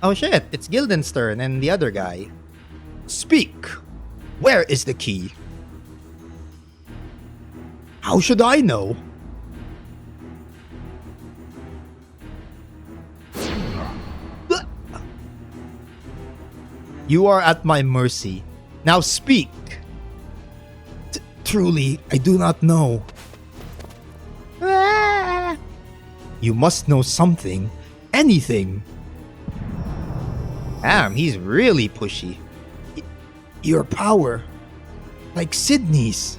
Oh shit, it's Guildenstern and the other guy. Speak! Where is the key? How should I know? You are at my mercy. Now speak! Truly, I do not know. You must know something. Anything. Damn, he's really pushy. Your power. Like Sydney's.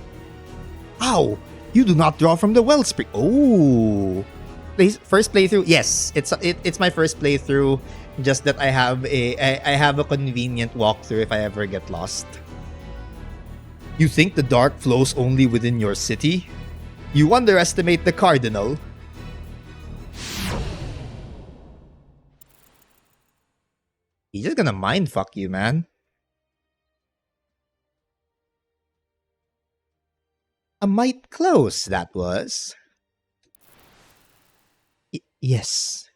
How? You do not draw from the wellspring. Oh. First playthrough? Yes, it's my first playthrough. Just that I have a convenient walkthrough if I ever get lost. You think the dark flows only within your city? You underestimate the Cardinal. He's just gonna mindfuck you, man. A mite close, that was. Yes.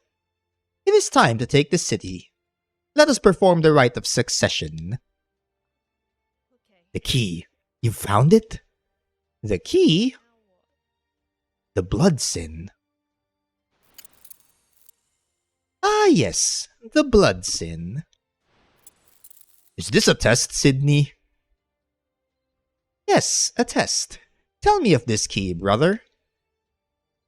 It is time to take the city. Let us perform the rite of succession. The key. You found it? The key? The blood sin. Ah, yes. The blood sin. Is this a test, Sydney? Yes, a test. Tell me of this key, brother.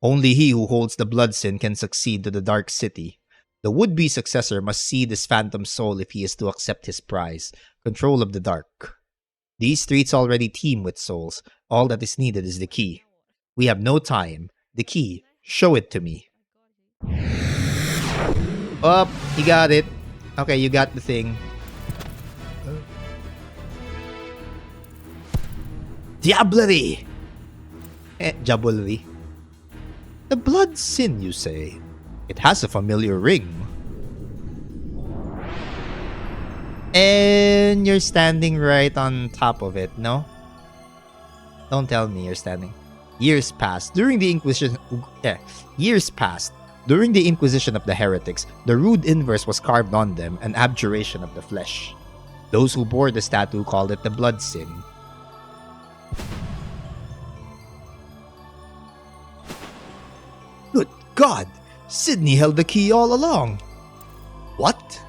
Only he who holds the blood sin can succeed to the Dark City. The would-be successor must see this phantom soul if he is to accept his prize, control of the dark. These streets already teem with souls. All that is needed is the key. We have no time. The key. Show it to me. Oh, he got it. Okay, you got the thing. Diablerie! Diablerie. The blood sin, you say? It has a familiar ring. And you're standing right on top of it, no? Don't tell me you're standing. Years passed. During the Inquisition of the heretics, the rude inverse was carved on them, an abjuration of the flesh. Those who bore the statue called it the blood sin. Good God! Sydney held the key all along. What?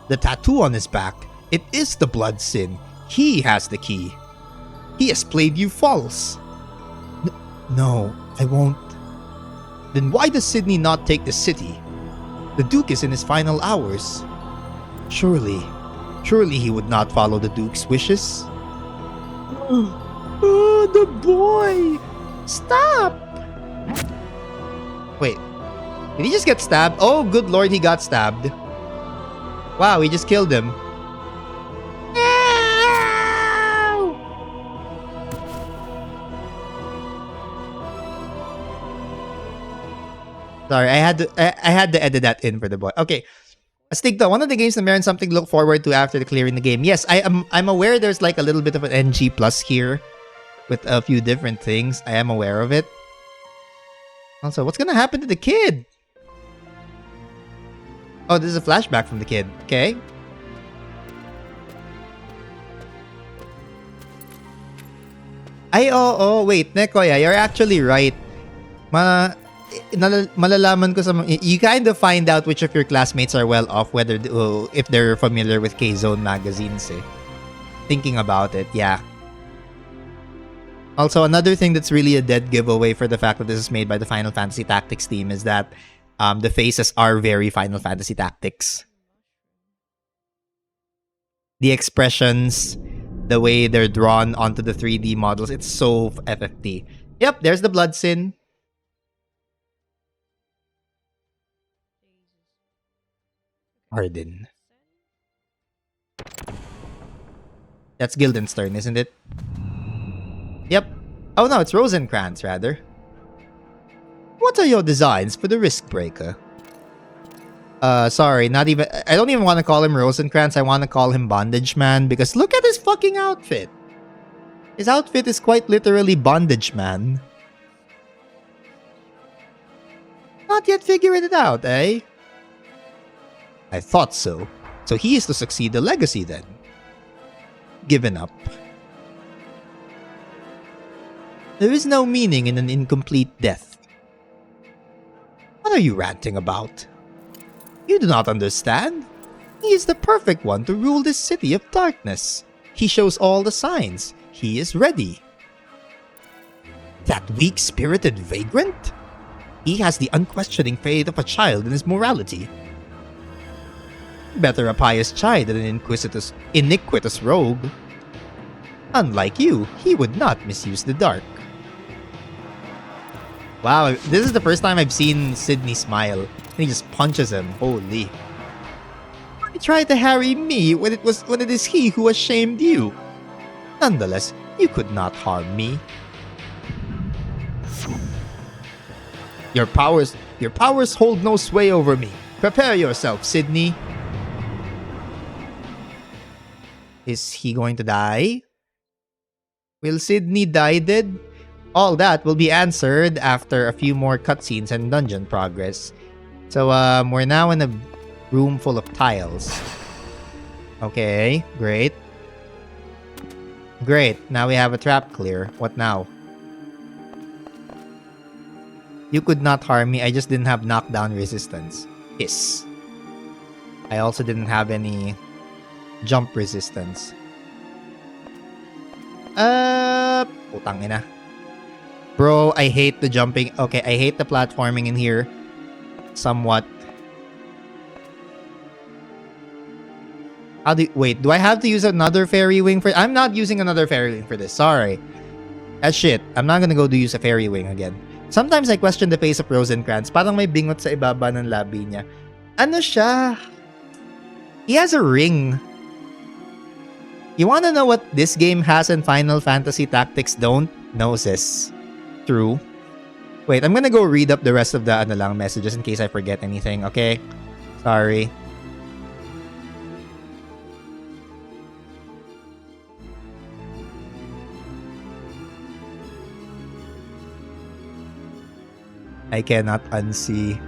The tattoo on his back. It is the blood sin. He has the key. He has played you false. No, I won't. Then why does Sydney not take the city? The Duke is in his final hours. Surely he would not follow the Duke's wishes. Oh, the boy! Stop! Wait, did he just get stabbed? Oh, good lord, he got stabbed. Wow, he just killed him. Sorry, I had to edit that in for the boy. Okay. Astigto, one of the games na meron something to look forward to after clearing the game. Yes, I'm aware there's like a little bit of an NG plus here with a few different things. I am aware of it. Also, what's gonna happen to the kid? Oh, this is a flashback from the kid. Okay. Wait, Nekoya, you're actually right. Malalaman ko sa you kind of find out which of your classmates are well off, whether if they're familiar with K-Zone magazines. Thinking about it, yeah. Also, another thing that's really a dead giveaway for the fact that this is made by the Final Fantasy Tactics team is that the faces are very Final Fantasy Tactics. The expressions, the way they're drawn onto the 3D models, it's so FFT. Yep, there's the blood sin. Arden. That's Guildenstern, isn't it? Yep. Oh no, it's Rosencrantz, rather. What are your designs for the Risk Breaker? Sorry, not even... I don't even want to call him Rosencrantz. I want to call him Bondage Man, because look at his fucking outfit. His outfit is quite literally Bondage Man. Not yet figuring it out, eh? I thought so. So he is to succeed the legacy then. Given up. There is no meaning in an incomplete death. What are you ranting about? You do not understand. He is the perfect one to rule this city of darkness. He shows all the signs. He is ready. That weak-spirited vagrant? He has the unquestioning faith of a child in his morality. Better a pious child than an iniquitous rogue. Unlike you, he would not misuse the dark. Wow, this is the first time I've seen Sydney smile. And he just punches him. Holy. He tried to harry me when it is he who has shamed you. Nonetheless, you could not harm me. Your powers hold no sway over me. Prepare yourself, Sydney. Is he going to die? Will Sydney die dead? All that will be answered after a few more cutscenes and dungeon progress. So, we're now in a room full of tiles. Okay, great. Great, now we have a trap clear. What now? You could not harm me, I just didn't have knockdown resistance. Hiss. I also didn't have any jump resistance. Putang ina. Bro, I hate the jumping. Okay, I hate the platforming in here. Somewhat. Wait, do I have to use another fairy wing for... I'm not using another fairy wing for this. Sorry. That's shit. I'm not gonna go to use a fairy wing again. Sometimes I question the pace of Rosencrantz. Parang may bingot sa ibaba ng labi niya. Ano siya? He has a ring. You wanna know what this game has and Final Fantasy Tactics don't? No, sis. True. Wait, I'm gonna go read up the rest of the messages in case I forget anything, okay? Sorry. I cannot unsee.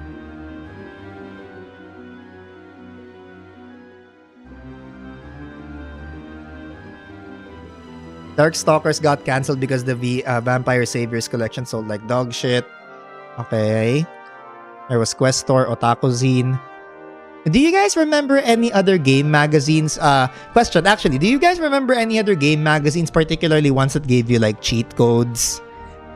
Darkstalkers got cancelled because the Vampire Saviors collection sold like dog shit. Okay. There was Questor, Otakuzine. Do you guys remember any other game magazines? Question, actually, do you guys remember any other game magazines, particularly ones that gave you like cheat codes?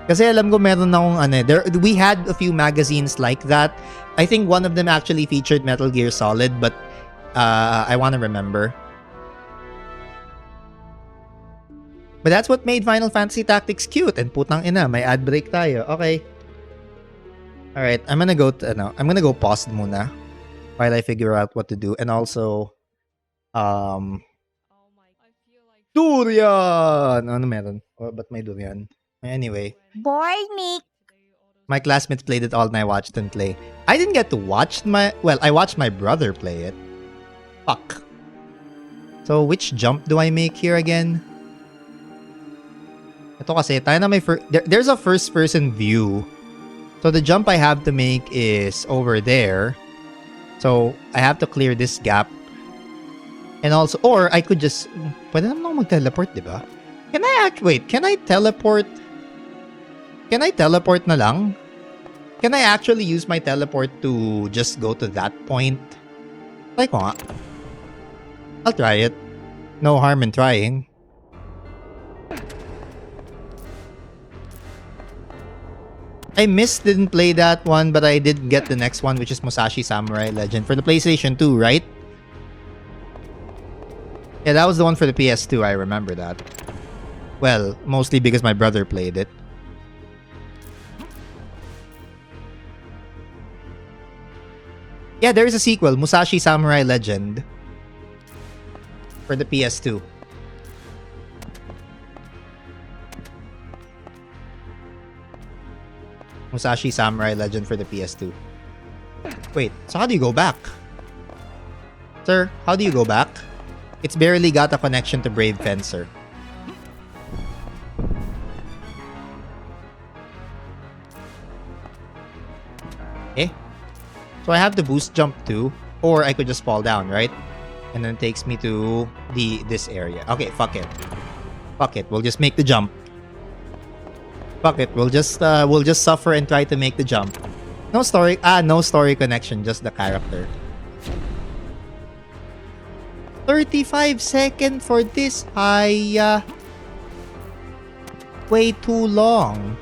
Kasi alam ko meron akong we had a few magazines like that. I think one of them actually featured Metal Gear Solid, but I want to remember. But that's what made Final Fantasy Tactics cute. And putang ina, may ad break tayo. Okay. Alright, I'm gonna go pause muna while I figure out what to do. And also, durian! Ano meron? Ba't may durian? Anyway. Boy, Nick. My classmates played it all and I watched them play. I didn't get to watch I watched my brother play it. Fuck. So, which jump do I make here again? Ito kasi, tayo na may there's a first-person view. So, the jump I have to make is over there. So, I have to clear this gap. And also, or I could just... Pwede naman ako mag-teleport, diba? Can I teleport? Can I teleport na lang? Can I actually use my teleport to just go to that point? Try ko nga. I'll try it. No harm in trying. I didn't play that one, but I did get the next one, which is Musashi Samurai Legend for the PlayStation 2, right? Yeah, that was the one for the PS2, I remember that. Well, mostly because my brother played it. Yeah, there is a sequel, Musashi Samurai Legend, for the PS2. Musashi Samurai Legend for the PS2. Wait, so how do you go back? Sir, how do you go back? It's barely got a connection to Brave Fencer. Eh? So I have to boost jump too? Or I could just fall down, right? And then it takes me to this area. Okay, fuck it. Fuck it. We'll just make the jump. Fuck it. We'll just suffer and try to make the jump. No story. No story connection. Just the character. 35 seconds for this. Way too long.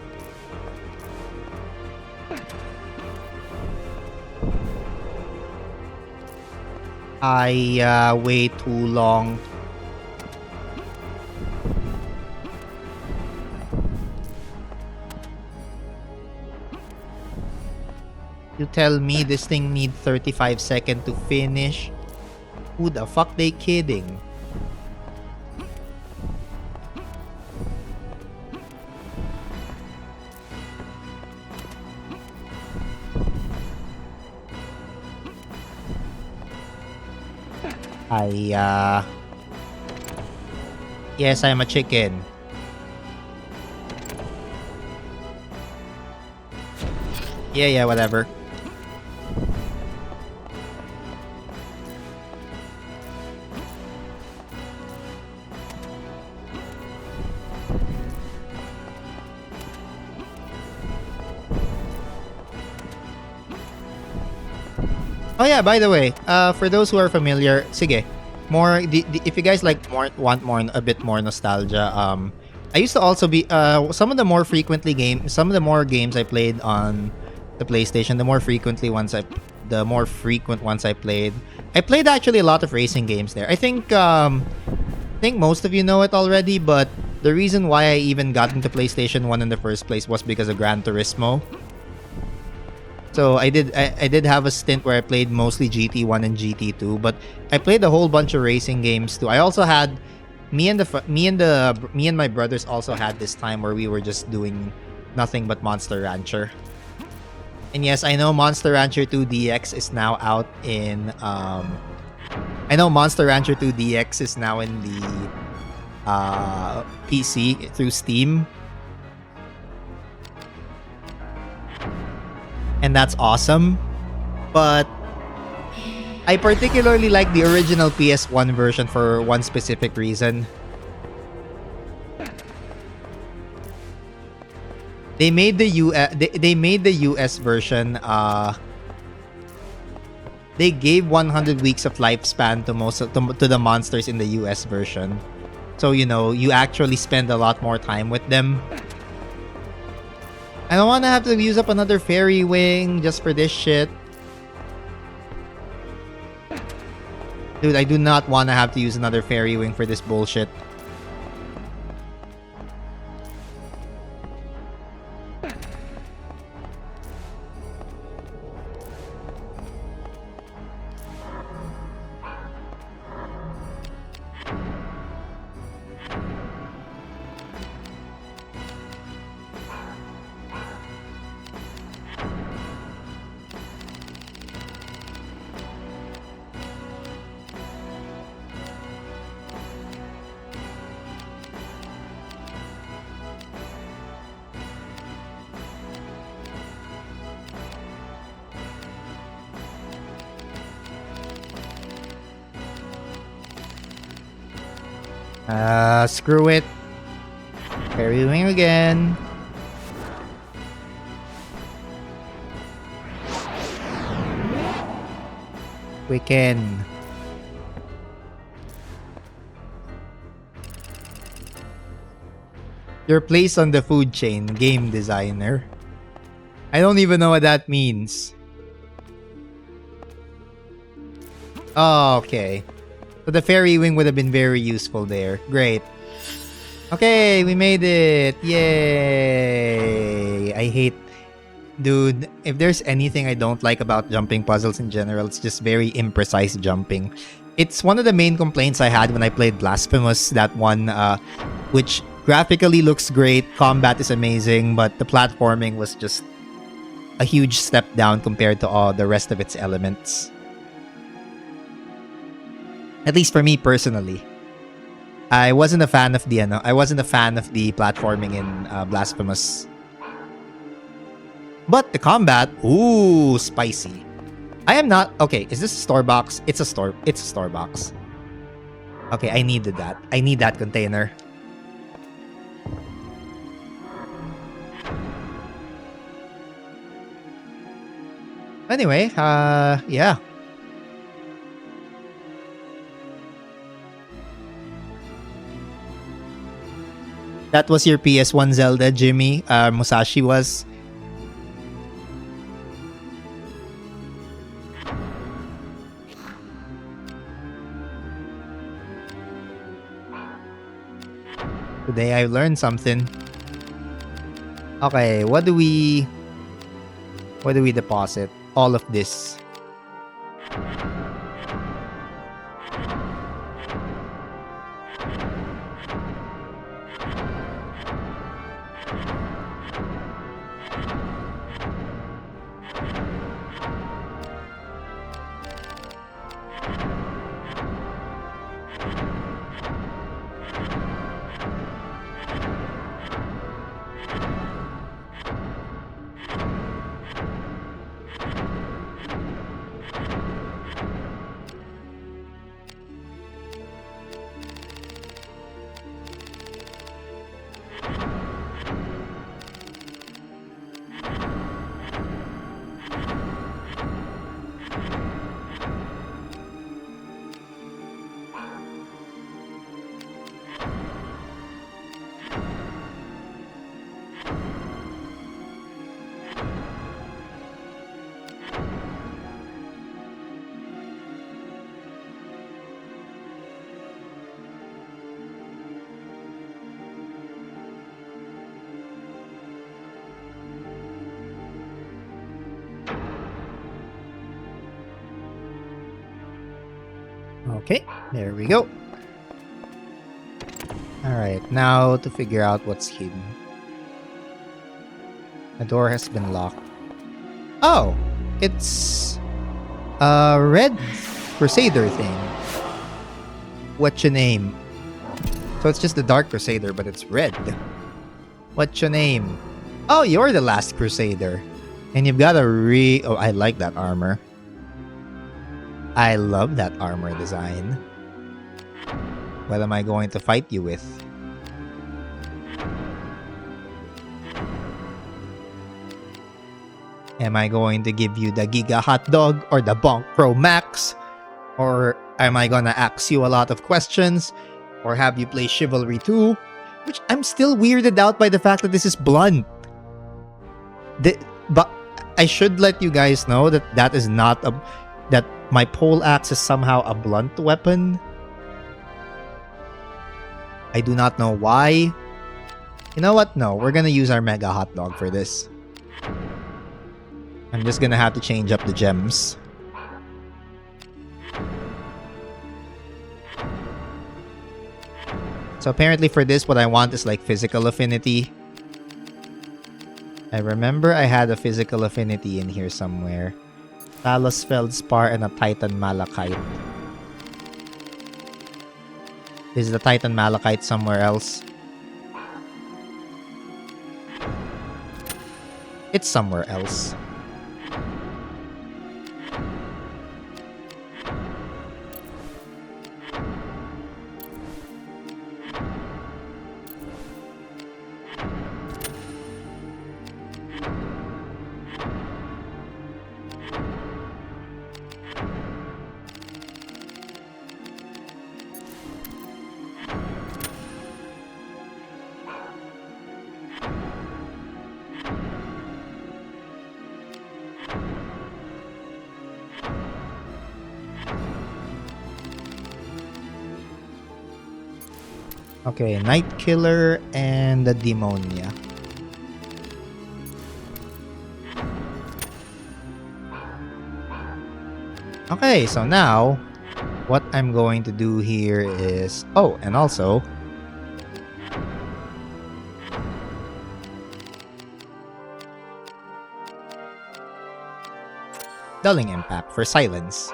Way too long. You tell me this thing needs 35 seconds to finish? Who the fuck they kidding? Yes, I'm a chicken. Yeah, whatever. Oh yeah, by the way, for those who are familiar, sige, if you guys want a bit more nostalgia, I used to also be some of the more games I played on the PlayStation, the more frequent ones I played. I played actually a lot of racing games there. I think most of you know it already, but the reason why I even got into PlayStation 1 in the first place was because of Gran Turismo. So I did have a stint where I played mostly GT1 and GT2, but I played a whole bunch of racing games too. I also had me and my brothers also had this time where we were just doing nothing but Monster Rancher. And yes, I know Monster Rancher 2 DX is now out in Monster Rancher 2 DX is now in the PC through Steam. And that's awesome. But I particularly like the original PS1 version for one specific reason. They made the US version. They gave 100 weeks of lifespan to the monsters in the US version. So you actually spend a lot more time with them. I don't want to have to use up another fairy wing just for this shit. Dude, I do not want to have to use another fairy wing for this bullshit. Screw it. Fairy wing again. Quicken. Your place on the food chain, game designer. I don't even know what that means. Oh, okay. So the fairy wing would have been very useful there. Great. Okay, we made it. Yay. I hate... Dude, if there's anything I don't like about jumping puzzles in general, it's just very imprecise jumping. It's one of the main complaints I had when I played Blasphemous, that one, which graphically looks great, combat is amazing, but the platforming was just a huge step down compared to all the rest of its elements. At least for me personally. I wasn't a fan of the platforming in Blasphemous. But the combat, ooh, spicy. I am not... Okay, is this a store box? It's a store box. Okay, I needed that. I need that container. Anyway, yeah. That was your PS1 Zelda, Jimmy. Musashi was. Today I learned something. Okay, what do we deposit? All of this. Okay, there we go. Alright, now to figure out what's hidden. The door has been locked. Oh, it's a red Crusader thing. What's your name? So it's just the Dark Crusader, but it's red. What's your name? Oh, you're the Last Crusader. And you've got a Oh, I like that armor. I love that armor design. What am I going to fight you with? Am I going to give you the Giga Hot Dog or the Bonk Pro Max? Or am I gonna ask you a lot of questions? Or have you play Chivalry 2? Which I'm still weirded out by the fact that this is blunt. But I should let you guys know that that is not a... that my pole axe is somehow a blunt weapon. I do not know why. You know what? No, we're gonna use our Mega Hot Dog for this. I'm just gonna have to change up the gems. So apparently for this, what I want is like physical affinity. I remember I had a physical affinity in here somewhere. Talos Feldspar and a Titan Malachite. Is the Titan Malachite somewhere else? It's somewhere else. Okay, Night Killer and the Demonia. Okay, so now what I'm going to do here is... Oh, and also... Dulling Impact for silence.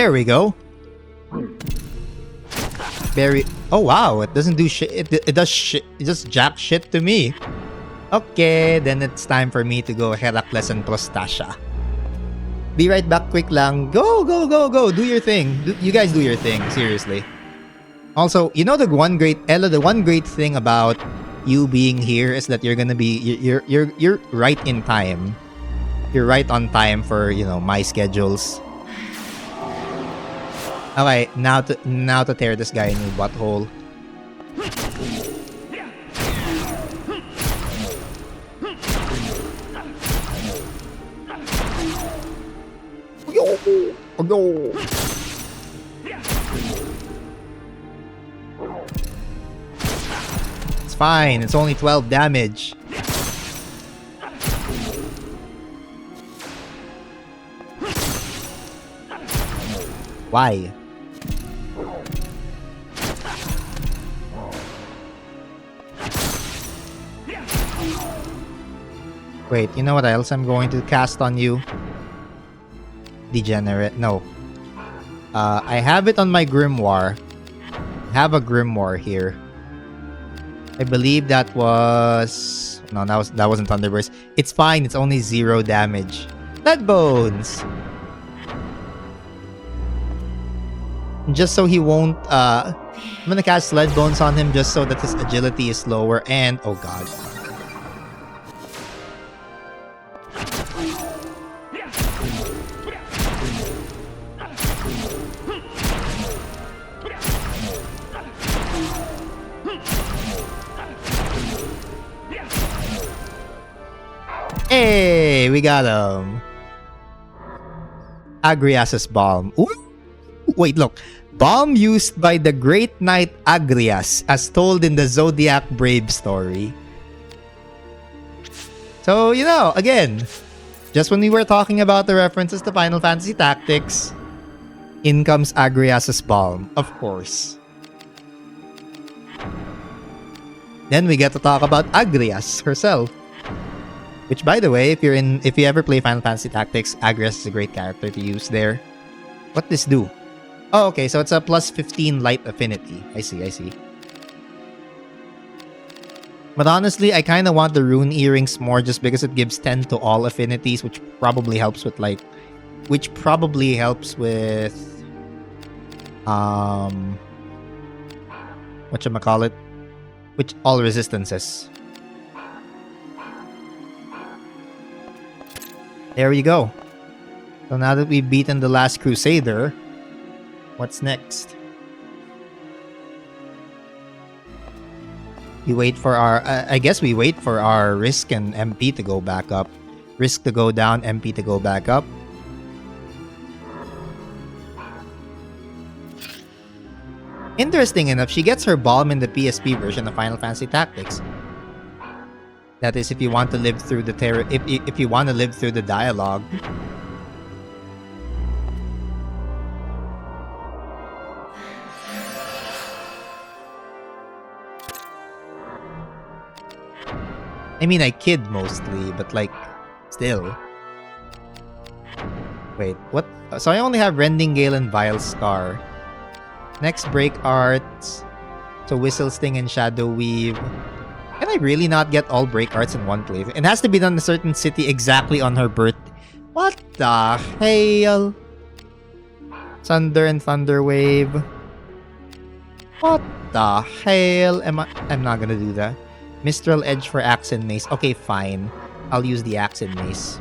There we go. Very. Oh wow! It doesn't do shit. It does shit. It just jack shit to me. Okay, then it's time for me to go Heracles and Prostasia. Be right back. Quick lang. Go, go, go, go. Do your thing. You guys do your thing. Seriously. Also, you know the one great Ella. The one great thing about you being here is that you're gonna be you're right in time. You're right on time for my schedules. Okay, now to tear this guy a new butthole. Oh no! It's fine. It's only 12 damage. Why? Wait, you know what else I'm going to cast on you? Degenerate. No. I have it on my Grimoire. I have a Grimoire here. I believe that was... No, that wasn't Thunderburst. It's fine. It's only 0 damage. Blood Bones! Just so he won't... I'm gonna cast Sled Bones on him just so that his agility is lower and... Oh god. Hey, we got him. Agrias's Balm. Ooh. Wait, look. Balm used by the great knight Agrias as told in the Zodiac Brave story. So, again, just when we were talking about the references to Final Fantasy Tactics, in comes Agrias's Balm, of course. Then we get to talk about Agrias herself. Which, by the way, if you ever play Final Fantasy Tactics, Agrias is a great character to use there. What does this do? Oh, okay, so it's a plus 15 light affinity. I see. But honestly, I kind of want the rune earrings more just because it gives 10 to all affinities, which probably helps with whatchamacallit? Which all resistances. There you go. So now that we've beaten the Last Crusader, what's next? We wait for our... I guess we wait for our Risk and MP to go back up. Risk to go down, MP to go back up. Interesting enough, she gets her Balm in the PSP version of Final Fantasy Tactics. That is, if you want to live through the if you want to live through the dialogue. I mean, I kid mostly, but still. Wait, what? So I only have Rending Gale and Vile Scar. Next, Break Arts. So Whistle Sting and Shadow Weave. Can I really not get all Break Arts in one place? It has to be done in a certain city exactly on her birthday. What the hell? Thunder and Thunder Wave. What the hell? I'm not gonna do that. Mistral Edge for Axe and Mace. Okay, fine. I'll use the Axe and Mace.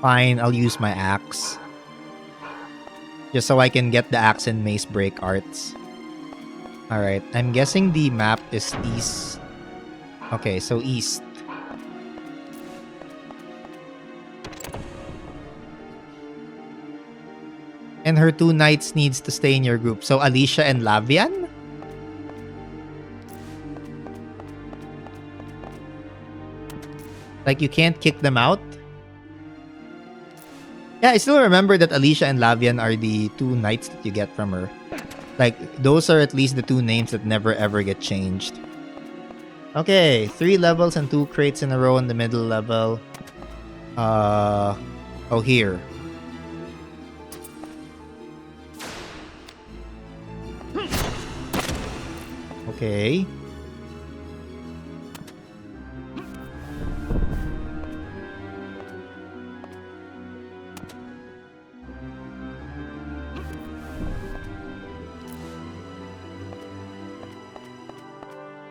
Fine, I'll use my Axe. Just so I can get the Axe and Mace Break Arts. Alright, I'm guessing the map is east. Okay, so east. And her 2 knights needs to stay in your group. So Alicia and Lavian? You can't kick them out? Yeah, I still remember that Alicia and Lavian are the 2 knights that you get from her. Those are at least the 2 names that never ever get changed. Okay, 3 levels and 2 crates in a row in the middle level. Oh, here. Okay.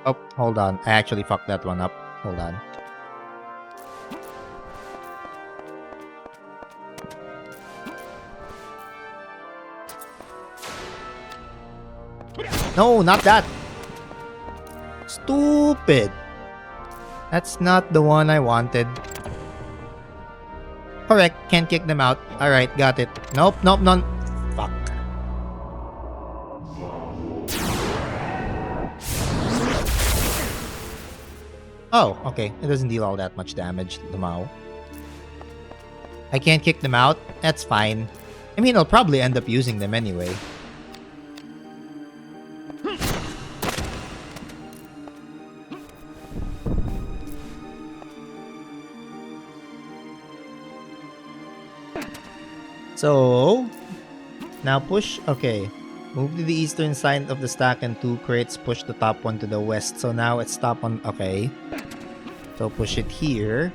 Oh, hold on. I actually fucked that one up. Hold on. No, not that. Stupid. That's not the one I wanted. Correct. Can't kick them out. Alright, got it. Nope, nope, none. Fuck. Oh, okay. It doesn't deal all that much damage, the Mao. I can't kick them out? That's fine. I mean, I'll probably end up using them anyway. So, now push. Okay. Move to the eastern side of the stack and 2 crates. Push the top one to the west. So now it's top on. Okay. So push it here.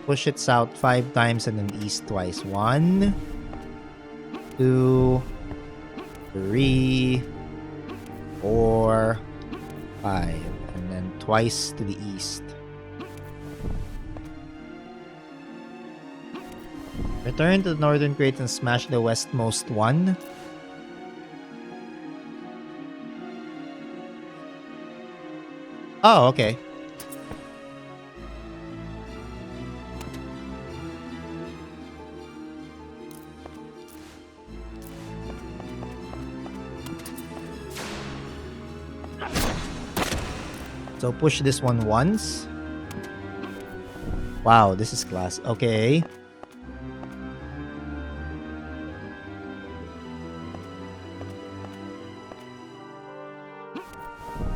Push it south 5 times and then east twice. 1, 2, 3, 4, 5. And then twice to the east. Return to the northern crate and smash the westmost one. Oh, okay. So push this one once. Wow, this is class. Okay.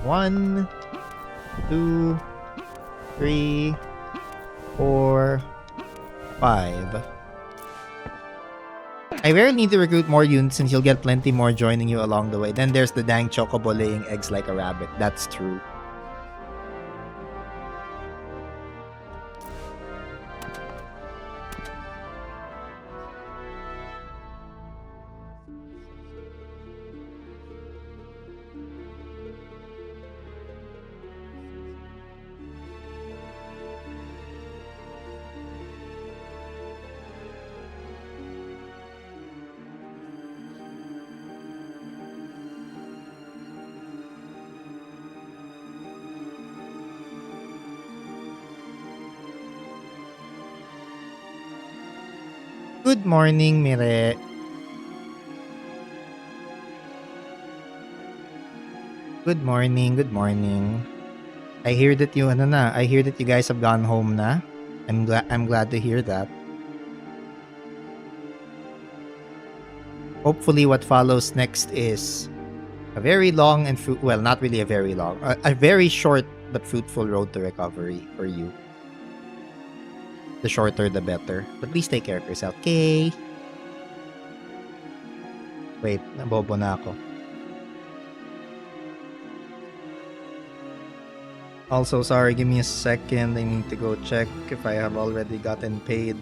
One, 2, 3, 4, 5. I rarely need to recruit more units since you'll get plenty more joining you along the way. Then there's the dang chocobo laying eggs like a rabbit. That's true. Good morning, Mire. Good morning, good morning. I hear that you I hear that you guys have gone home na. I'm glad to hear that. Hopefully what follows next is a very long and well, not really a very long, a very short but fruitful road to recovery for you. The shorter, the better. But please take care of yourself, okay? Wait, nabobo na ako. Also, sorry, give me a second. I need to go check if I have already gotten paid.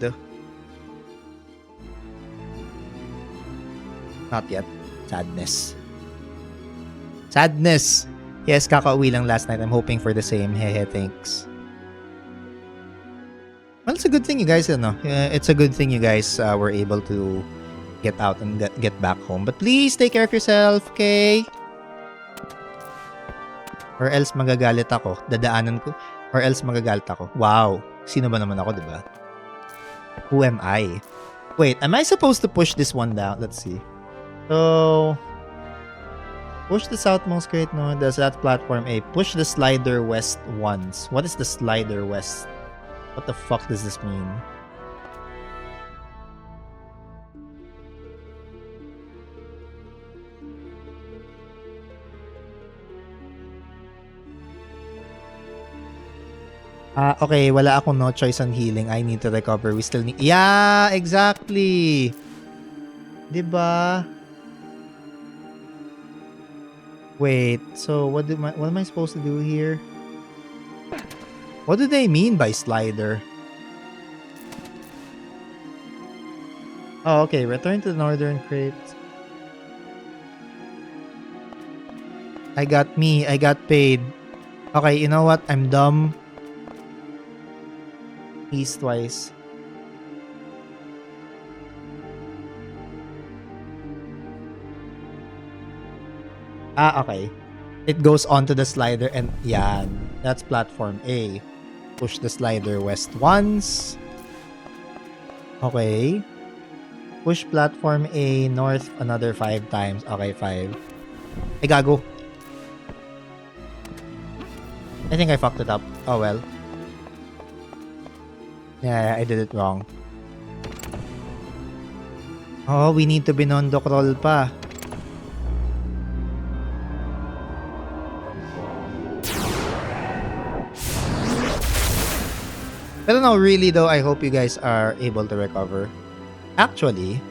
Not yet. Sadness. Sadness! Yes, kakauwi lang last night. I'm hoping for the same. Hehe, thanks. Well, it's a good thing you guys, it's a good thing you guys were able to get out and get back home. But please take care of yourself, okay? Or else magagalit ako. Dadaanan ko. Or else magagalit ako. Wow. Sino ba naman ako, di ba? Who am I? Wait, am I supposed to push this one down? Let's see. So, push the southmost crate. No, does that platform A. Push the slider west once. What is the slider west? What the fuck does this mean? Okay, wala akong no choice on healing. I need to recover. We still need... Yeah, exactly. Diba? Wait, so what am I supposed to do here? What do they mean by slider? Oh, okay. Return to the northern crate. I got paid. Okay, you know what? I'm dumb. Eastwise. Okay. It goes onto the slider and yan. That's platform A. Push the slider west once. Okay. Push platform A north another 5 times. Okay, 5. I gago. I think I fucked it up. Oh well. Yeah, I did it wrong. Oh, we need to Binondo crawl pa. Pero no, really though, I hope you guys are able to recover. Actually,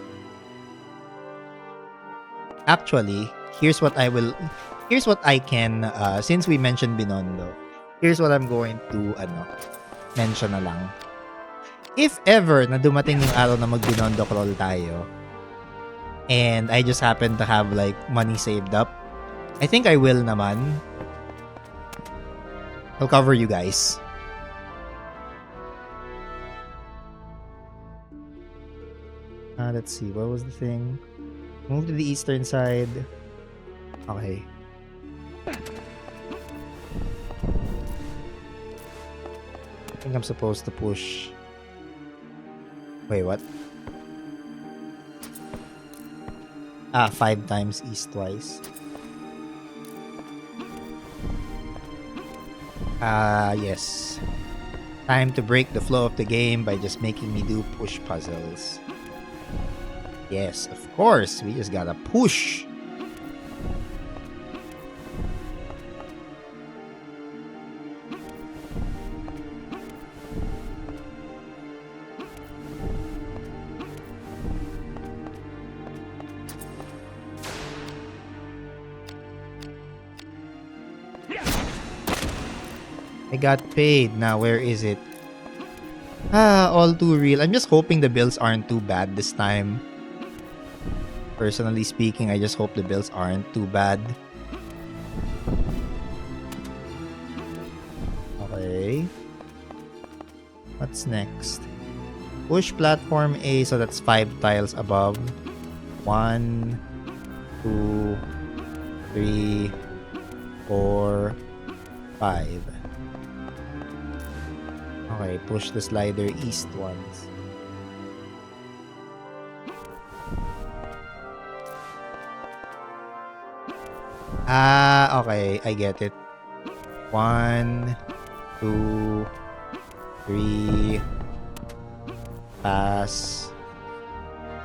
here's what I can, since we mentioned Binondo, here's what I'm going to, mention na lang. If ever na dumating yung araw na mag-Binondo crawl tayo, and I just happen to have like money saved up, I think I will naman. I'll cover you guys. Let's see, what was the thing? Move to the eastern side. Okay. I think I'm supposed to push. Wait, what? 5 times eastwise. Yes. Time to break the flow of the game by just making me do push puzzles. Yes, of course. We just gotta push. I got paid. Now, where is it? All too real. I'm just hoping the bills aren't too bad this time. Personally speaking, I just hope the bills aren't too bad. Okay. What's next? Push platform A, so that's 5 tiles above. 1, 2, 3, 4, 5. Okay, push the slider east once. Okay, I get it. 1, 2, 3, pass,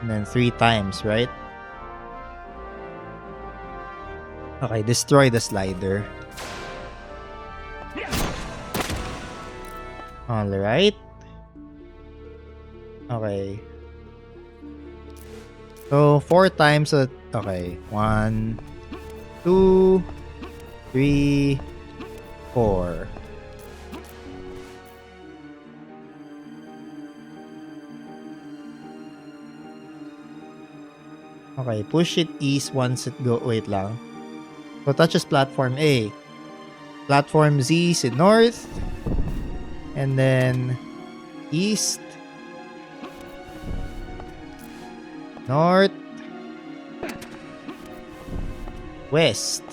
and then 3 times, right? Okay, destroy the slider. Alright. Okay. So, 4 times. Okay. 1, 2, 3, 4. Okay, push it east once it go. Wait lang. So, touches platform A. Platform Z, sit north. And then east. North. West.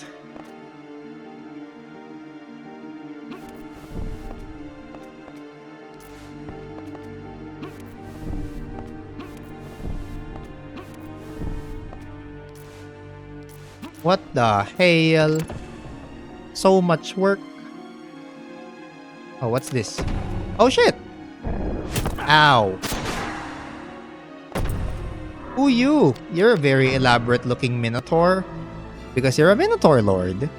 What the hell? So much work. Oh, what's this? Oh, shit! Ow. Who you? You're a very elaborate looking Minotaur. Because you're a Minotaur Lord.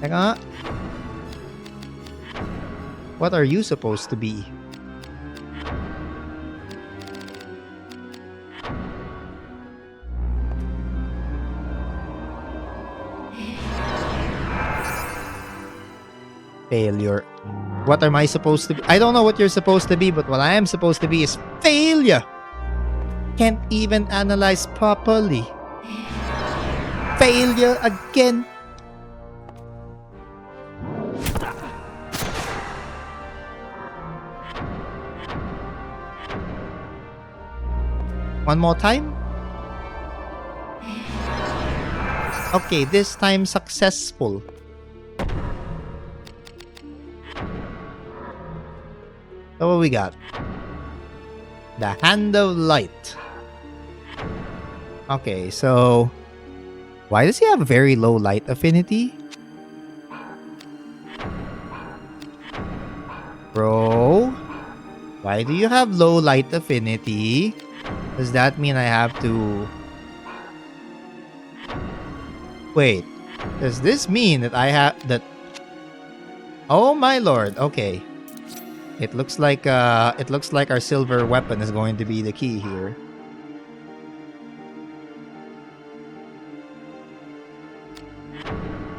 Teka nga. What are you supposed to be? Failure. What am I supposed to be? I don't know what you're supposed to be, but what I am supposed to be is failure. Can't even analyze properly. Failure again. One more time. Okay, this time successful. So what we got? The Hand of Light. Okay, so why does he have very low light affinity? Bro, why do you have low light affinity? Does that mean I have to... Wait, does this mean that I have that... Oh my lord, okay. It looks like our silver weapon is going to be the key here.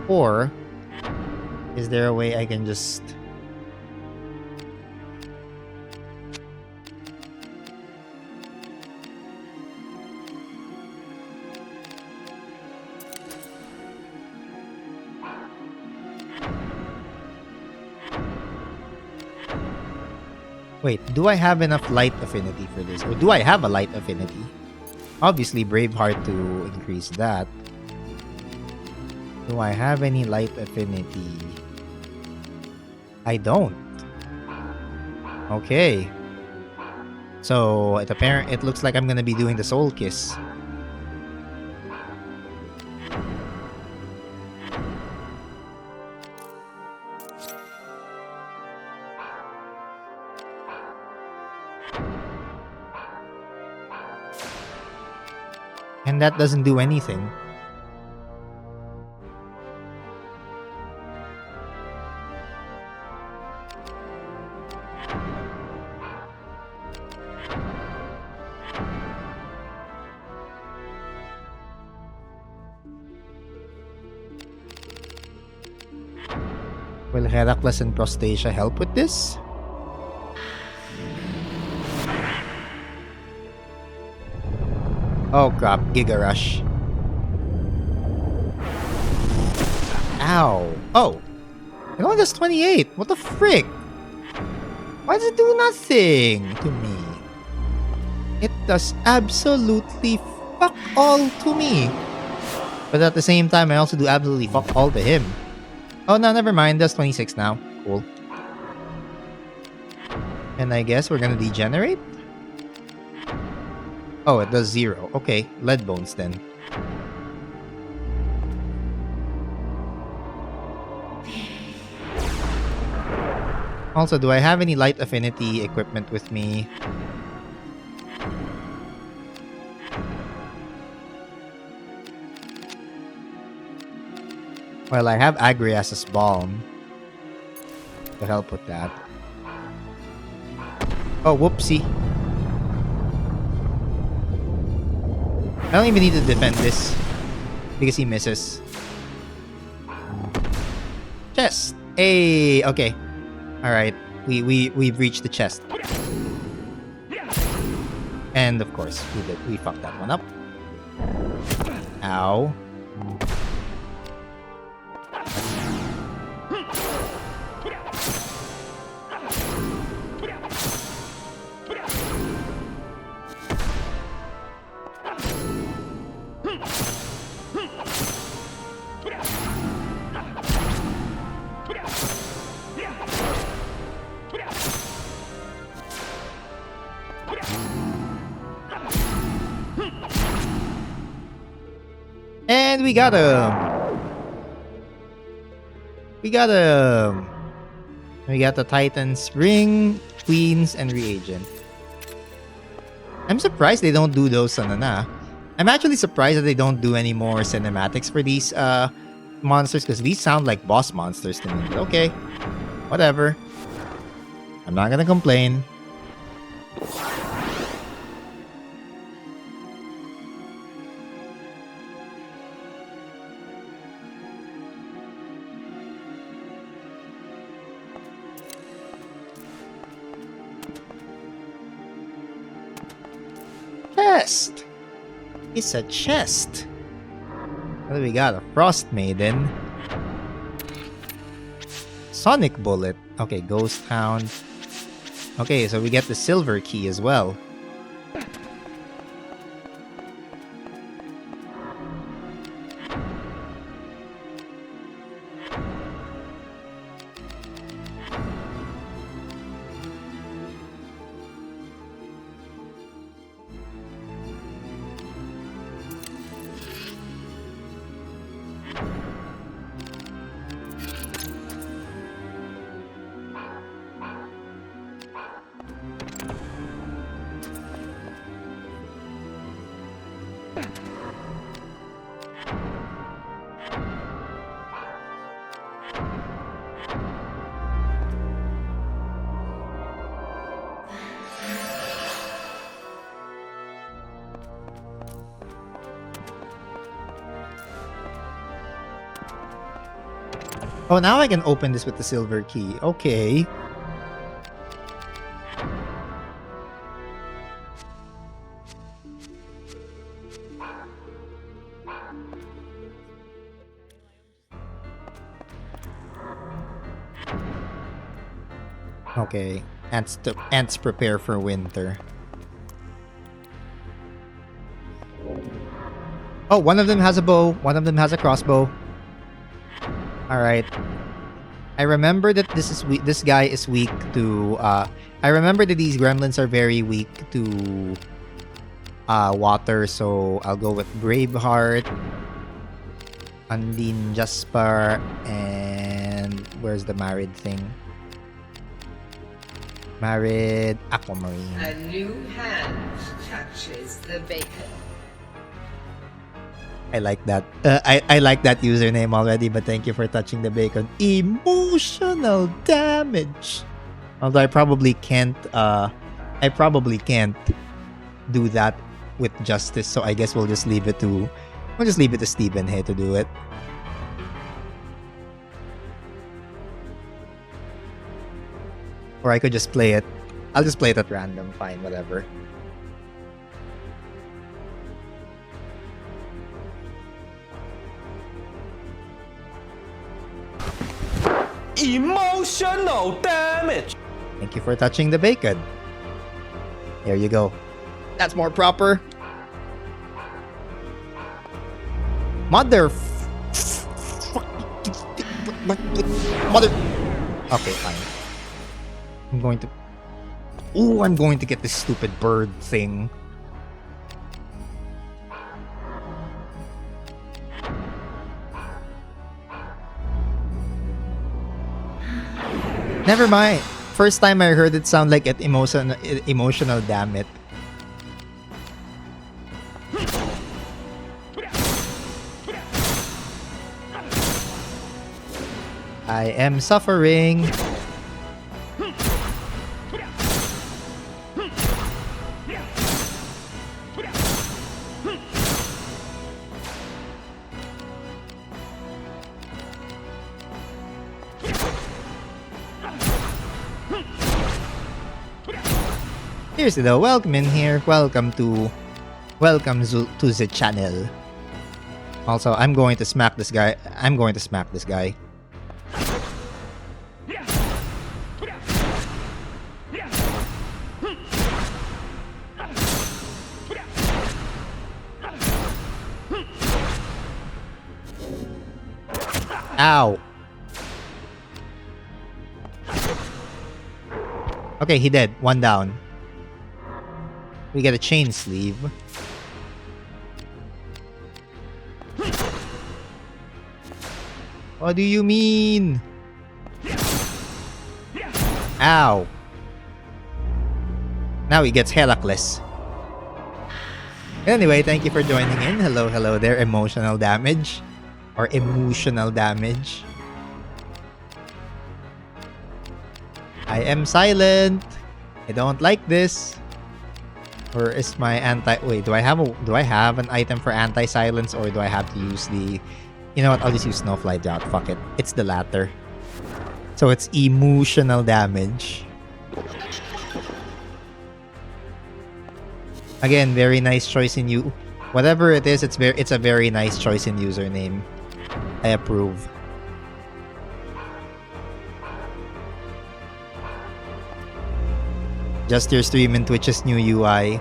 Or is there a way I can just... Wait, do I have enough light affinity for this? Or do I have a light affinity? Obviously, Braveheart to increase that. Do I have any light affinity? I don't. Okay. So, it looks like I'm gonna be doing the Soul Kiss. And that doesn't do anything. Will Heracles and Prostasia help with this? Oh crap, Giga Rush. Ow. Oh. It only does 28. What the frick? Why does it do nothing to me? It does absolutely fuck all to me. But at the same time, I also do absolutely fuck all to him. Oh no, never mind. That's 26 now. Cool. And I guess we're gonna degenerate? Oh, it does 0. Okay, lead bones then. Also, do I have any light affinity equipment with me? Well, I have Agrias's Balm to help with that. Oh, whoopsie. I don't even need to defend this because he misses. Chest. Hey, okay. Alright. We've reached the chest. And of course, we fucked that one up. Ow. And we got him. We got him. We got the Titan's Ring, Queens, and Reagent. I'm surprised they don't do those on Ana. I'm actually surprised that they don't do any more cinematics for these monsters because these sound like boss monsters to me. But okay, whatever. I'm not gonna complain. Chest. It's a chest. What do we got? A Frost Maiden. Sonic Bullet. Okay, Ghost Hound. Okay, so we get the Silver Key as well. Oh, now I can open this with the silver key. Okay. Okay. Ants prepare for winter. Oh, one of them has a bow. One of them has a crossbow. Alright. I remember that this guy is weak to I remember that these gremlins are very weak to water, so I'll go with Braveheart, Undine Jasper, and where's the married thing? Married Aquamarine. A new hand touches the bacon. I like that. I like that username already, but thank you for touching the bacon. Emotional damage. Although I probably can't do that with justice, so I guess we'll just leave it to Stephen here to do it. Or I could just play it. I'll just play it at random. Fine, whatever. Emotional damage. Thank you for touching the bacon. There you go. That's more proper. Mother. Okay, fine. I'm going to get this stupid bird thing. Never mind. First time I heard it sound like emotional, damn it. I am suffering. Seriously though, welcome in here. Welcome to the channel. Also, I'm going to smack this guy. Ow. Okay, he dead. One down. We get a chain sleeve. What do you mean? Ow. Now he gets Heracles. Anyway, thank you for joining in. Hello there, emotional damage. Or emotional damage. I am silent. I don't like this. Or is my wait, do I have an item for anti-silence, or do I have to use the... You know what, I'll just use Snowfly Drought. Fuck it. It's the latter. So it's emotional damage. Again, very nice choice in you. Whatever it is, it's a very nice choice in username. I approve. Just your stream and Twitch's new UI.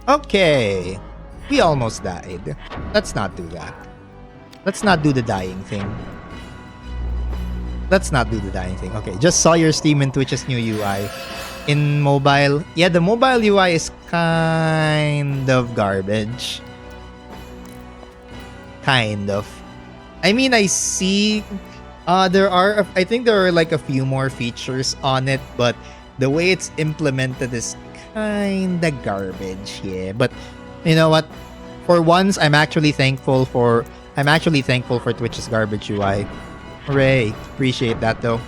Okay. We almost died. Let's not do that. Let's not do the dying thing. Okay, just saw your Steam and Twitch's new UI. In mobile, yeah, the mobile UI is kind of garbage. Kind of. I mean, I see I think there are like a few more features on it, but the way it's implemented is kinda garbage, yeah. But you know what? For once, I'm actually thankful for Twitch's garbage UI. Hooray. Appreciate that though.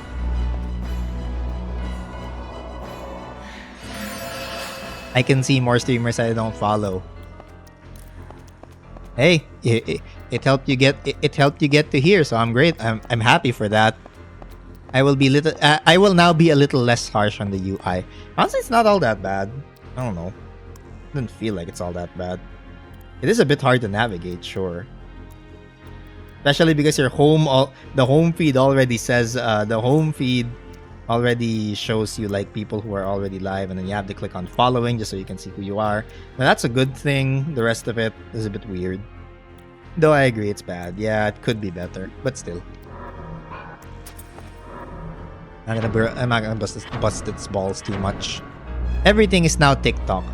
I can see more streamers I don't follow. Hey, it helped you get to here, so I'm great. I'm happy for that. I will now be a little less harsh on the UI. Honestly, it's not all that bad. I don't know. It doesn't feel like it's all that bad. It is a bit hard to navigate, sure. Especially because the home feed already says, the home feed already shows you like people who are already live, and then you have to click on following just so you can see who you are. Now that's a good thing. The rest of it is a bit weird. Though I agree it's bad. Yeah, it could be better, but still. I'm not gonna bust its balls too much. Everything is now TikTok.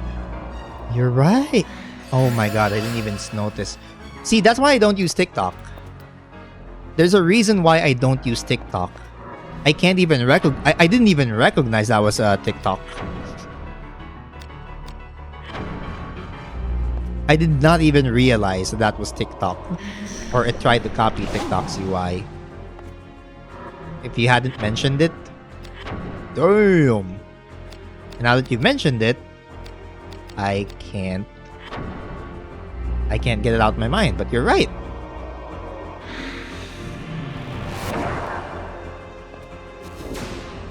You're right. Oh my god, I didn't even notice. See, that's why I don't use TikTok. There's a reason why I don't use TikTok. I didn't even recognize that was TikTok. I did not even realize that was TikTok. Or it tried to copy TikTok's UI. If you hadn't mentioned it. Damn. And now that you've mentioned it, I can't get it out of my mind, but you're right.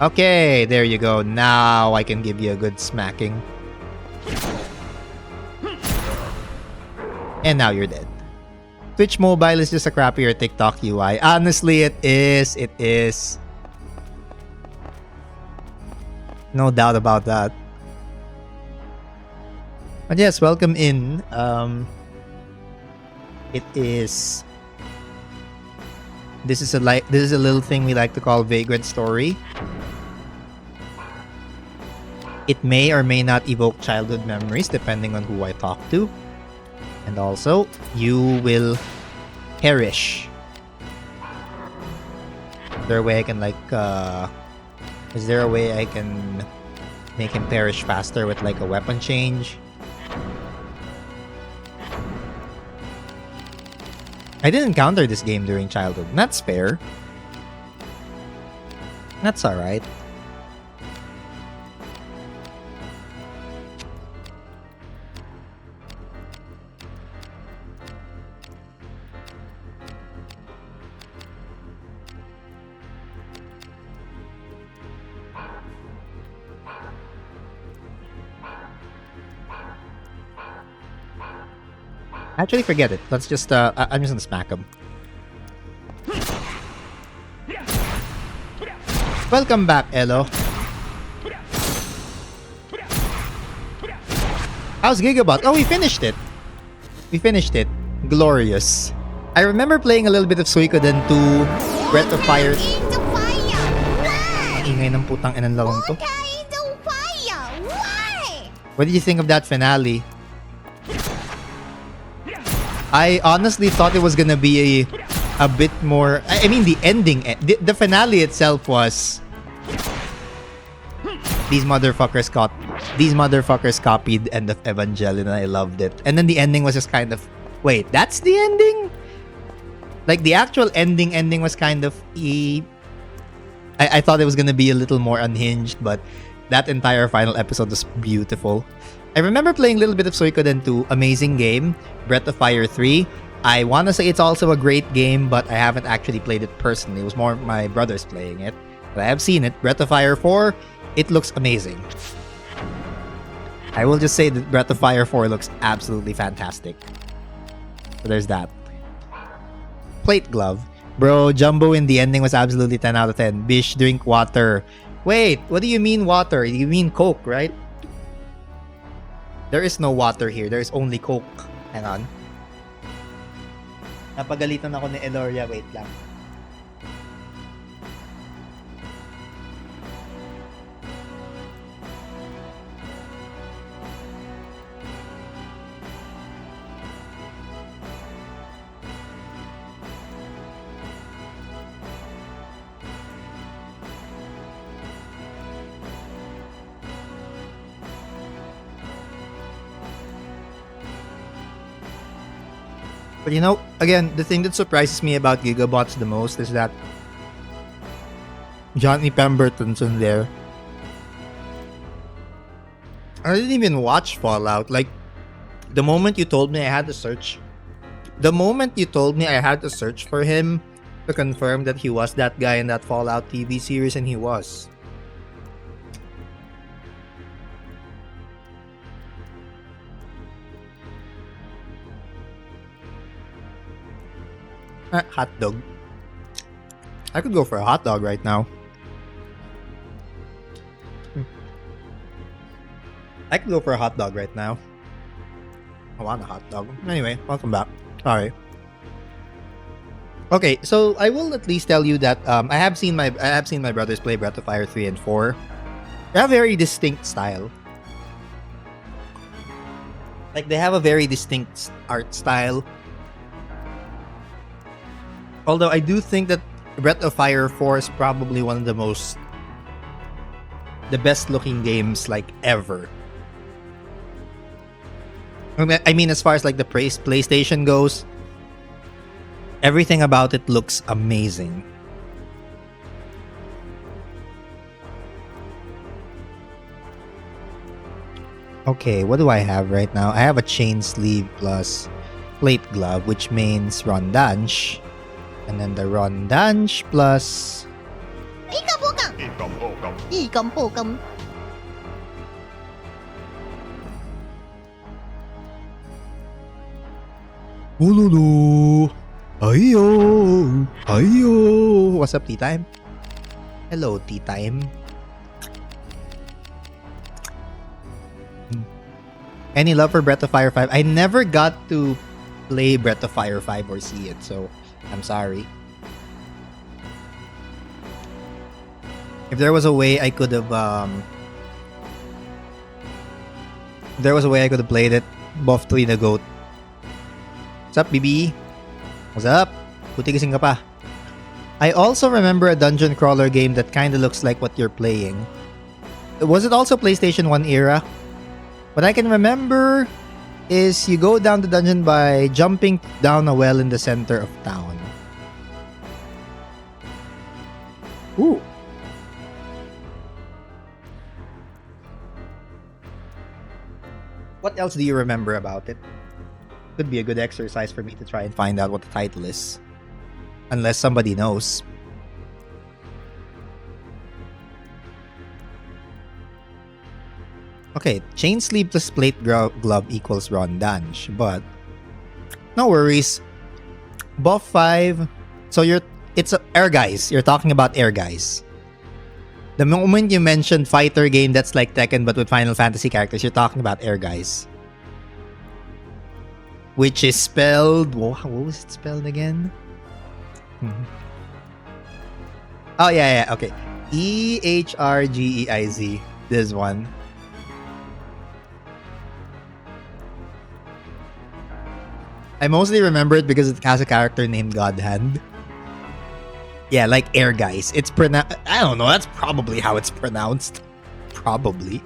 Okay, there you go. Now I can give you a good smacking. And now you're dead. Twitch Mobile is just a crappier TikTok UI. Honestly, it is. It is. No doubt about that. But yes, welcome in. It is. This is a little thing we like to call Vagrant Story. It may or may not evoke childhood memories depending on who I talk to. And also, you will perish. Is there a way I can make him perish faster with like a weapon change? I didn't encounter this game during childhood. That's fair. That's alright. Actually, forget it. Let's just, I'm just gonna smack him. Welcome back, Elo. How's Gigabot? Oh, we finished it. Glorious. I remember playing a little bit of Suikoden 2, Breath of Fire. Ang ingay ng putang inang larong to. What did you think of that finale? I honestly thought it was gonna be a bit more. I mean, the ending, the finale itself was. These motherfuckers copied End of Evangelion, and I loved it. And then the ending was just kind of, wait, that's the ending? Like the actual ending was kind of I thought it was gonna be a little more unhinged, but that entire final episode was beautiful. I remember playing a little bit of Suikoden 2, amazing game. Breath of Fire 3, I want to say it's also a great game, but I haven't actually played it personally. It was more my brothers playing it, but I have seen it. Breath of Fire 4, it looks amazing. I will just say that Breath of Fire 4 looks absolutely fantastic. So there's that. Plate glove. Bro, Jumbo in the ending was absolutely 10 out of 10. Bish, drink water. Wait, what do you mean water? You mean Coke, right? There is no water here. There is only Coke. Hang on. Napagalitan ako ni Eloria. Wait lang. But you know, again, the thing that surprises me about Gigabots the most is that Johnny Pemberton's in there. I didn't even watch Fallout. Like, the moment you told me I had to search for him to confirm that he was that guy in that Fallout TV series, and he was. Hot dog. I could go for a hot dog right now. I could go for a hot dog right now. I want a hot dog. Anyway, welcome back. Sorry. Okay, so I will at least tell you that I have seen my brothers play Breath of Fire 3 and 4. They have a very distinct style. Like, they have a very distinct art style. Although I do think that Breath of Fire 4 is probably one of the best looking games like ever. I mean, as far as like the PlayStation goes, everything about it looks amazing. Okay, what do I have right now? I have a chain sleeve plus plate glove, which means Rondanche. And then the Rondanche plus... Ululu! Ayo! Ayo! What's up, Tea Time? Hello, Tea Time. Any love for Breath of Fire 5? I never got to play Breath of Fire 5 or see it, so I'm sorry. If there was a way I could have played it, Buff 3 the GOAT. What's up, BB? What's up? Buti gising ka pa. I also remember a dungeon crawler game that kinda looks like what you're playing. Was it also PlayStation 1 era? What I can remember is you go down the dungeon by jumping down a well in the center of town. Ooh. What else do you remember about it? Could be a good exercise for me to try and find out what the title is. Unless somebody knows. Okay, chain sleeve plus plate glove equals Rondanche, but no worries. Buff 5. So it's Air Guys. You're talking about Air Guys. The moment you mentioned fighter game that's like Tekken but with Final Fantasy characters, you're talking about Air Guys. Which is spelled... What was it spelled again? Oh, yeah, okay. EHRGEIZ. This one. I mostly remember it because it has a character named God Hand. Yeah, like Air Guys. It's pronounced. I don't know. That's probably how it's pronounced. Probably.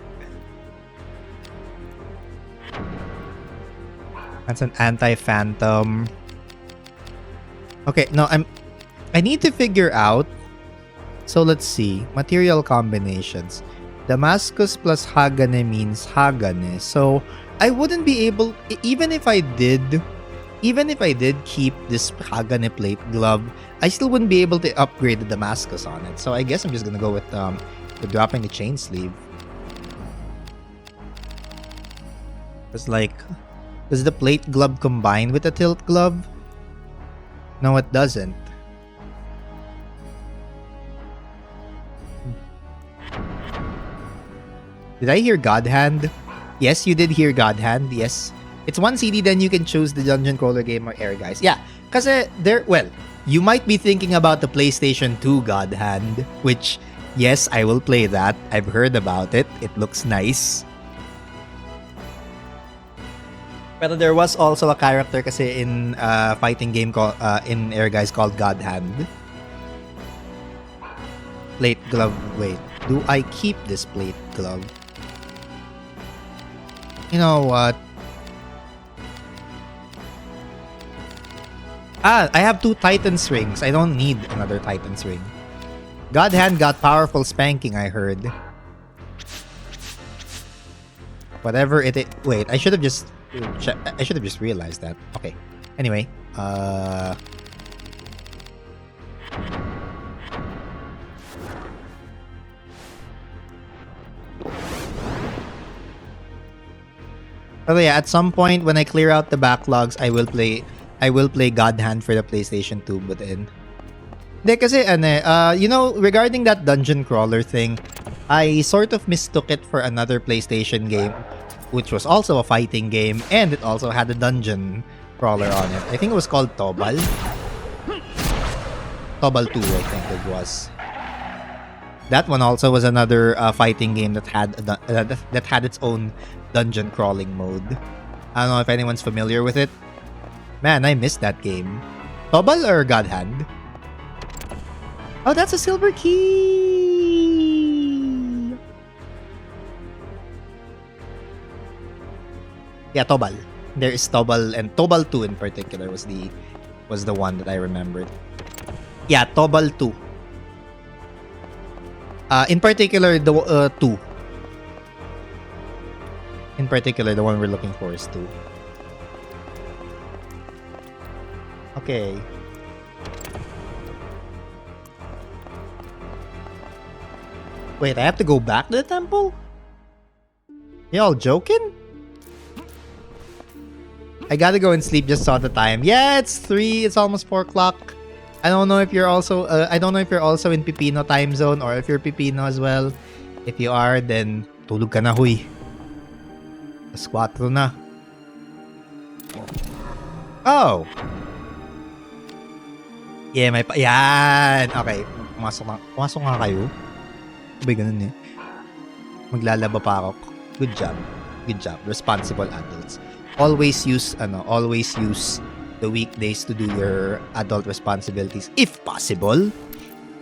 That's an anti-phantom. Okay, no, I need to figure out. So let's see. Material combinations. Damascus plus Hagane means Hagane. So I wouldn't be able, even if I did keep this Hagane plate glove, I still wouldn't be able to upgrade the Damascus on it. So I guess I'm just gonna go with dropping the chain sleeve. It's like, does the plate glove combine with the tilt glove? No, it doesn't. Did I hear God Hand? Yes, you did hear God Hand. Yes. It's one CD, then you can choose the Dungeon Crawler game or Air Guys. Yeah, because you might be thinking about the PlayStation 2 God Hand, which, yes, I will play that. I've heard about it. It looks nice. But there was also a character kasi in fighting game called in Air Guys called God Hand. Plate glove. Wait, do I keep this plate glove? You know what? I have 2 Titan's rings. I don't need another Titan's ring. God Hand got powerful spanking, I heard. Whatever it is. Wait, I should have just realized that. Okay. Anyway, Oh yeah, at some point when I clear out the backlogs, I will play God Hand for the PlayStation 2 but then. Hindi kasi regarding that dungeon crawler thing, I sort of mistook it for another PlayStation game, which was also a fighting game, and it also had a dungeon crawler on it. I think it was called Tobal. Tobal 2, I think it was. That one also was another fighting game that had its own dungeon crawling mode. I don't know if anyone's familiar with it. Man, I missed that game. Tobal or God Hand? Oh, that's a silver key! Yeah, Tobal. There is Tobal, and Tobal 2 in particular was the one that I remembered. Yeah, Tobal 2. In particular, the 2. In particular, the one we're looking for is 2. Okay. Wait, I have to go back to the temple? Y'all joking? I gotta go and sleep, just saw the time. Yeah, it's 3. It's almost 4 o'clock. I don't know if you're also in Pipino time zone or if you're Pipino as well. If you are, then tulog ka na, huy. Alas 4 na. Oh. Yeah, yan. Okay. Pumasok nga kayo. Sabay ganun eh. Maglalaba pa ako. Good job. Good job. Responsible adults. Always use the weekdays to do your adult responsibilities if possible.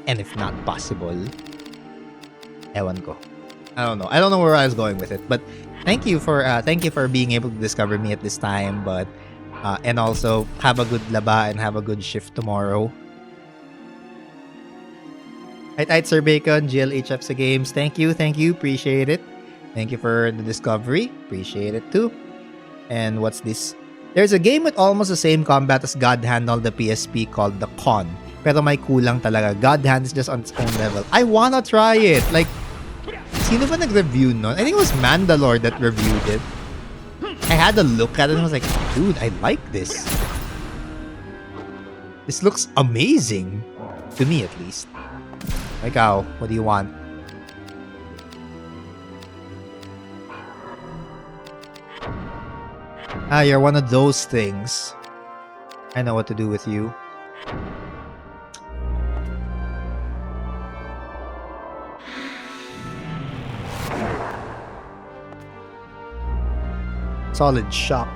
And if not possible, ewan ko. I don't know where I was going with it, but thank you for being able to discover me at this time, but and also have a good laba and have a good shift tomorrow. Right, Sir Bacon, GLHF sa games. Thank you, appreciate it. Thank you for the discovery, appreciate it too. And what's this? There's a game with almost the same combat as God Hand on the PSP called The Con. Pero may kulang talaga. God Hand is just on its own level. I wanna try it. Like, sino ba nag-review nun? I think it was Mandalore that reviewed it. I had a look at it and I was like, dude, I like this. This looks amazing. To me, at least. Ikaw, what do you want? Ah, you're one of those things. I know what to do with you. Solid shock.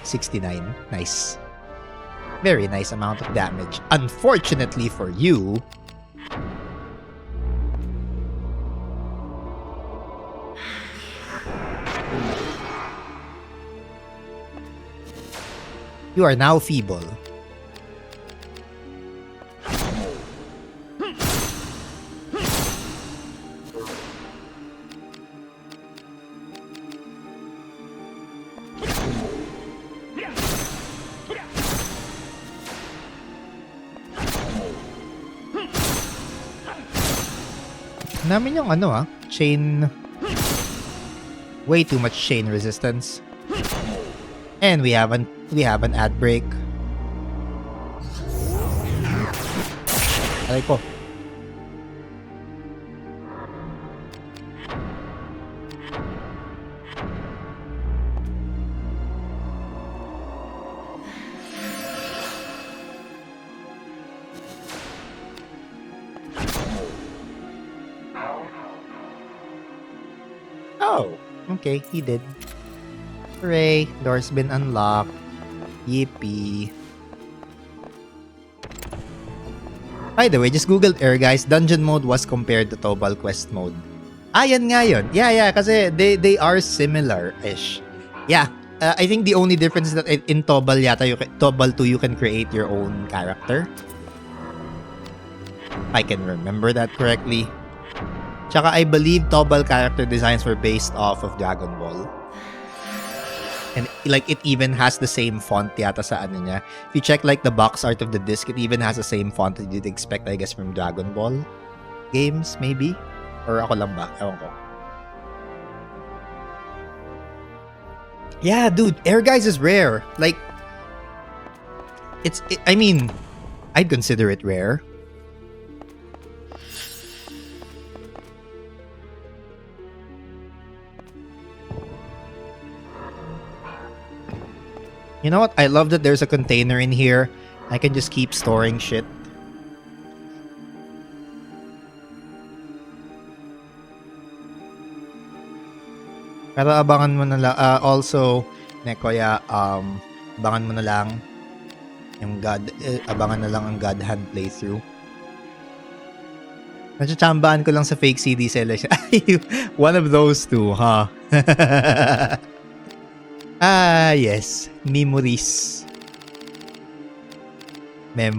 69. Nice. Very nice amount of damage. Unfortunately for you, you are now feeble. Namin yung chain. Way too much chain resistance. And we have an ad break. Aray ko. Oh, okay, he did. Hooray, door's been unlocked. Yippee. By the way, just googled guys. Dungeon mode was compared to Tobal quest mode. Yan nga yun. Yeah, kasi they are similar-ish. Yeah, I think the only difference is that in Tobal yata, Tobal 2, you can create your own character. I can remember that correctly. Tsaka I believe Tobal character designs were based off of Dragon Ball. And like it even has the same font yata sa ano niya. If you check like the box art of the disc, it even has the same font that you'd expect, I guess, from Dragon Ball games, maybe? Or ako lang ba? Ewan ko. Yeah, dude, Guys is rare. Like, I mean, I'd consider it rare. You know what? I love that there's a container in here. I can just keep storing shit. Pero abangan mo na lang. Also, Nekoya, abangan mo na lang yung abangan na lang ang God Hand playthrough. Natsachambaan ko lang sa fake CD sellers. One of those two, huh? Yes. Memories. Yung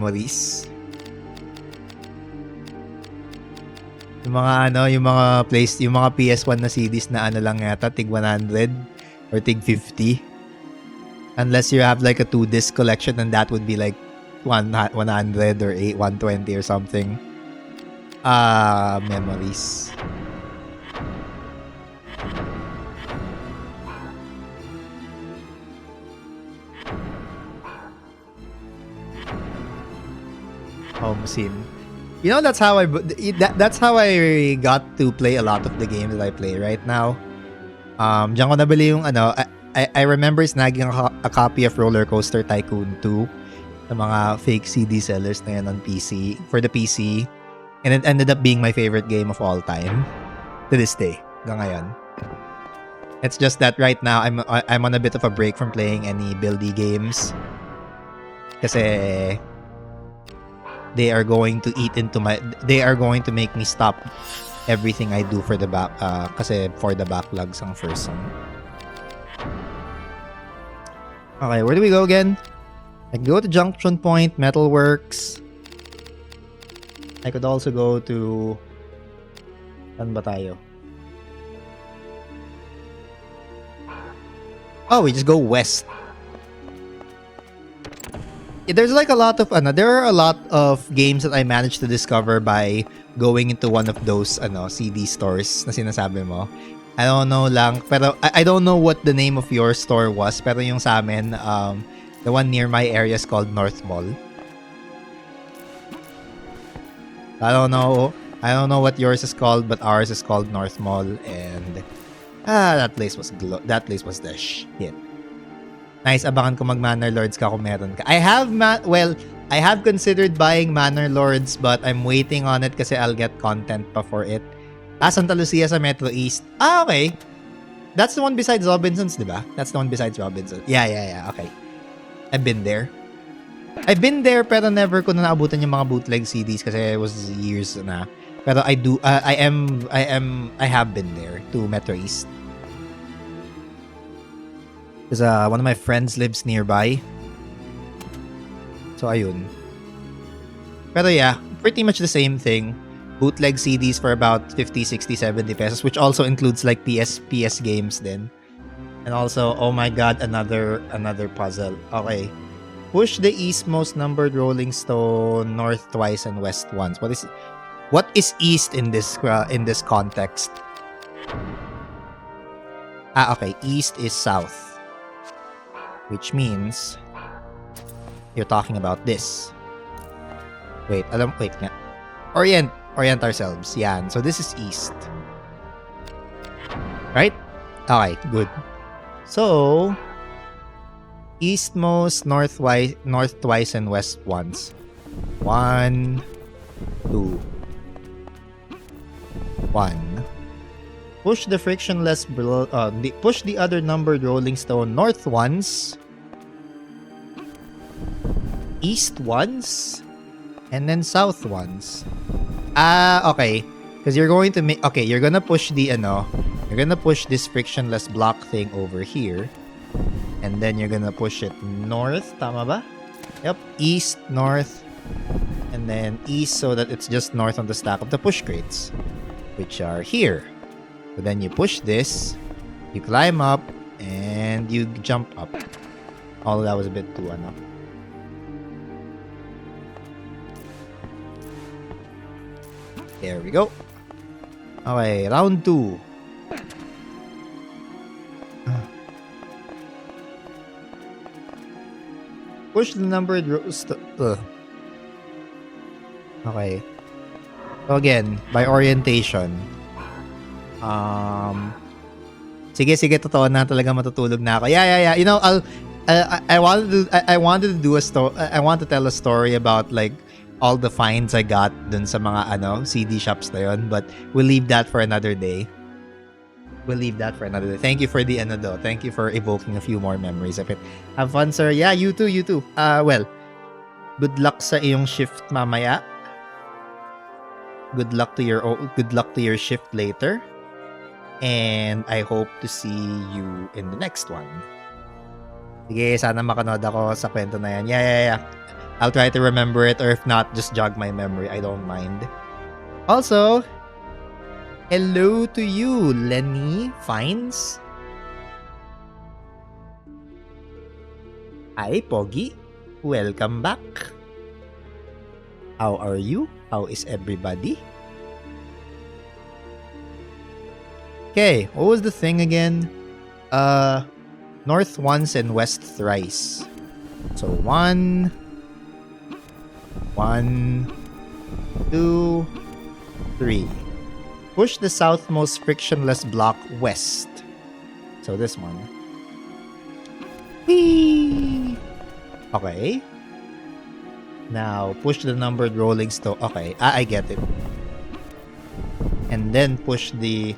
mga PS1 na CDs na lang yata, tig 100 or tig 50. Unless you have like a 2-disc collection, and that would be like 100 or 120 or something. Memories. Home scene. You know, that's how I got to play a lot of the games that I play right now. Diyan ko nabili yung I remember snagging a copy of Roller Coaster Tycoon 2 sa mga fake CD sellers na yan on PC, for the PC, and it ended up being my favorite game of all time to this day hanggang ngayon. It's just that right now I'm on a bit of a break from playing any buildy games kasi they are going to make me stop everything I do for the backlogs ang first song. Okay, where do we go again? I can go to Junction Point, Metalworks. I could also go to... Saan ba tayo? Oh, we just go west. There's like a lot of there are a lot of games that I managed to discover by going into one of those CD stores na sinasabi mo. I don't know lang, pero I don't know what the name of your store was, pero yung sa amin, the one near my area is called North Mall. I don't know what yours is called, but ours is called North Mall, and that place was the shit. Nice, abangan ko mag Manor Lords ka kung meron ka. I have considered buying Manor Lords, but I'm waiting on it kasi I'll get content pa for it. Santa Lucia sa Metro East. Okay. That's the one besides Robinson's, diba? That's the one besides Robinson's. Yeah. Okay. I've been there. Pero never ko na naabutan yung mga bootleg CDs kasi it was years na. Pero I have been there to Metro East. Because one of my friends lives nearby. So ayun. Pero yeah, pretty much the same thing. Bootleg CDs for about 50, 60, 70 pesos, which also includes like PS games then. And also, oh my god, another puzzle. Okay. Push the eastmost numbered rolling stone north twice and west once. What is east in this context? Okay. East is south. Which means you're talking about this. Wait nga. Orient ourselves. Yan. So this is east. Right? Okay, good. So eastmost, north twice, and west once. 1, 2, 1. Push the frictionless push the other numbered rolling stone north once, east once, and then south once. Okay. Because you're going to you're gonna push this frictionless block thing over here. And then you're gonna push it north, tama ba? Yep, east, north, and then east so that it's just north on the stack of the push crates, which are here. So then you push this, you climb up, and you jump up. All that was a bit too There we go. Okay, round 2. Push the numbered Okay. So again, by orientation. Sige, totoo na talaga matutulog na ako. Yeah. You know, I wanted to do a story. I want to tell a story about like all the finds I got dun sa mga CD shops na yun, but we'll leave that for another day. Thank you for the Thank you for evoking a few more memories of it. Have fun, sir. Yeah, you too. Well, good luck sa iyong shift mamaya. Good luck to your shift later. And I hope to see you in the next one. Sige, sana makanood ako sa kwento na yan. Yeah. I'll try to remember it, or if not, just jog my memory. I don't mind. Also, hello to you, Lenny Fines. Hi, Pogi. Welcome back. How are you? How is everybody? Okay, what was the thing again? North once and west thrice. So 1, 2, 3. Push the southmost frictionless block west. So this one. Whee! Okay. Now, push the numbered rolling stone. Okay, I get it. And then push the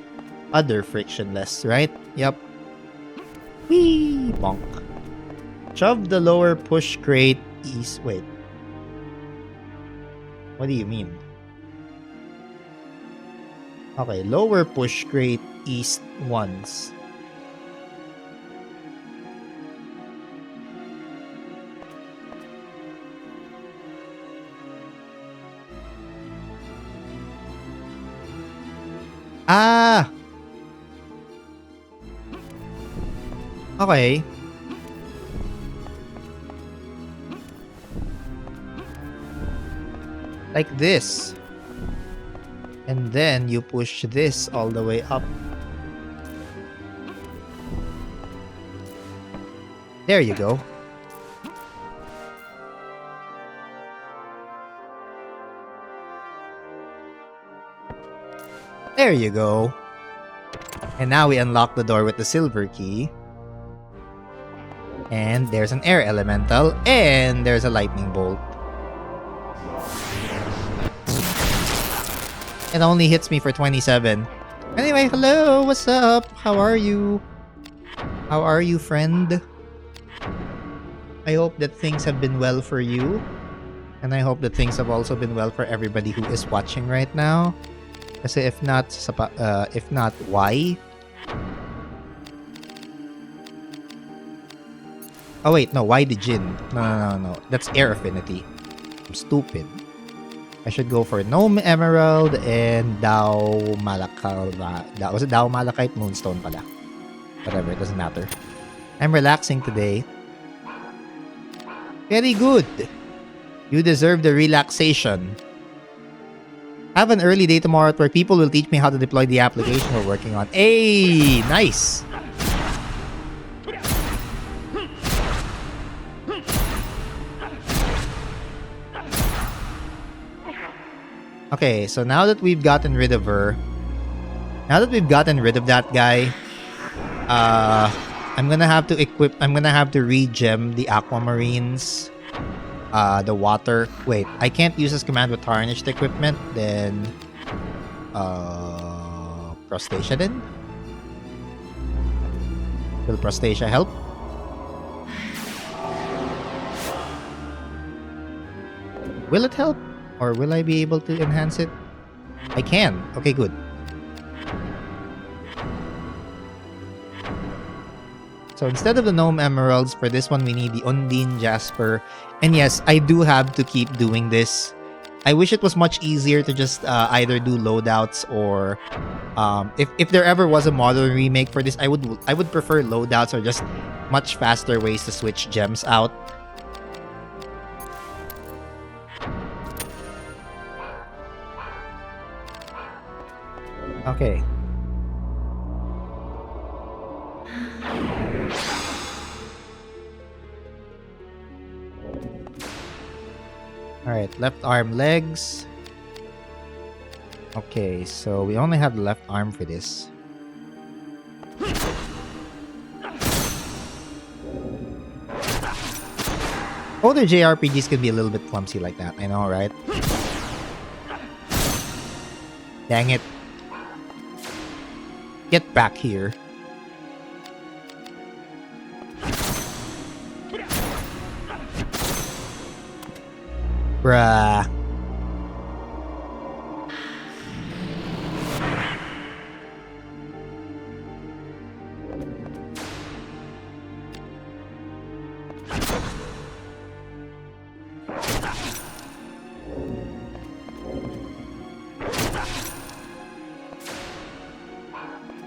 other frictionless, right? Yep. Whee! Bonk. Shove the lower push crate east. Wait. What do you mean? Okay, lower push crate east once. Okay. Like this. And then you push this all the way up. There you go. There you go. And now we unlock the door with the silver key. And there's an air elemental. And there's a lightning bolt. It only hits me for 27. Anyway, hello, what's up? How are you? How are you, friend? I hope that things have been well for you. And I hope that things have also been well for everybody who is watching right now. Kasi if not, why? Oh wait, no, why the Jin? No. That's Air Affinity. I'm stupid. I should go for Gnome Emerald and Dao Malakite. Was it Dao Malakite? Moonstone pala. Whatever, it doesn't matter. I'm relaxing today. Very good. You deserve the relaxation. I have an early day tomorrow at work. People will teach me how to deploy the application we're working on. Hey, nice. Okay, so now that we've gotten rid of her, now that we've gotten rid of that guy, I'm gonna have to re-gem the aquamarines, the water. Wait, I can't use this command with tarnished equipment. Then, Prostasia then? Will Prostasia help? Will it help? Or will I be able to enhance it? I can. Okay, good. So instead of the Gnome Emeralds, for this one we need the Undine Jasper. And yes, I do have to keep doing this. I wish it was much easier to just either do loadouts or if there ever was a model remake for this, I would prefer loadouts or just much faster ways to switch gems out. Okay. Alright, left arm legs. Okay, so we only have the left arm for this. Older JRPGs can be a little bit clumsy like that, I know, right? Dang it. Get back here. Bruh.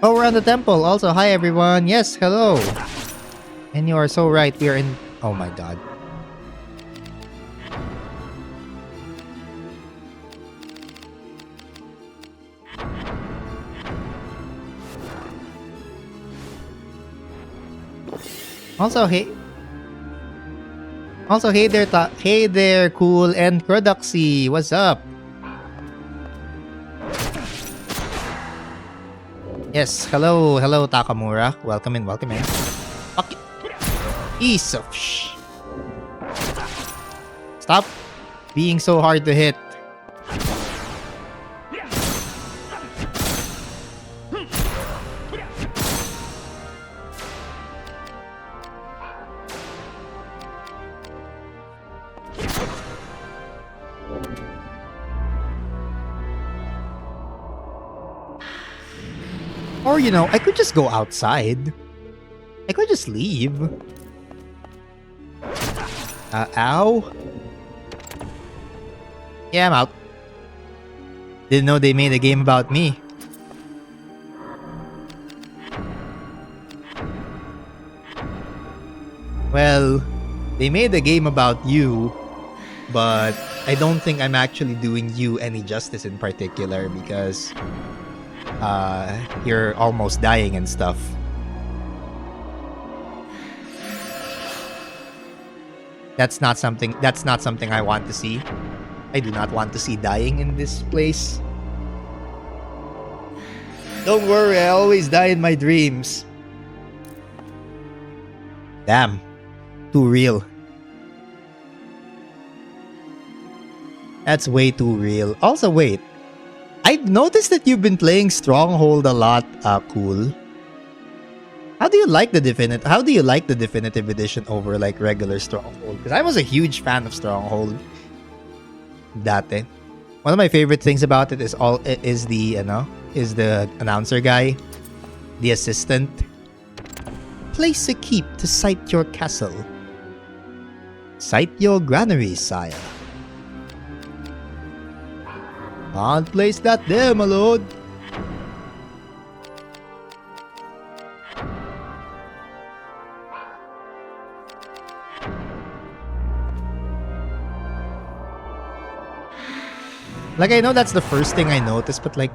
Oh, we're on the temple. Also, hi everyone. Yes, hello. And you are so right. We are in... Oh my god. Also, hey there, Cool and Croduxy. What's up? Yes, hello, Takamura. Welcome in. Fuck it. Piece of sh... Stop being so hard to hit. Or, you know, I could just go outside. I could just leave. Ow. Yeah, I'm out. Didn't know they made a game about me. Well, they made a game about you, but I don't think I'm actually doing you any justice in particular because you're almost dying and stuff. That's not something I want to see. I do not want to see dying in this place. Don't worry, I always die in my dreams. Damn. Too real. That's way too real. Also, wait. I've noticed that you've been playing Stronghold a lot, cool. How do you like the definitive edition over like regular Stronghold? Because I was a huge fan of Stronghold. Dati. One of my favorite things about it is the announcer guy, the assistant. Place a keep to sight your castle. Sight your granary, sire. Can't place that there, my lord. Like, I know that's the first thing I noticed, but like...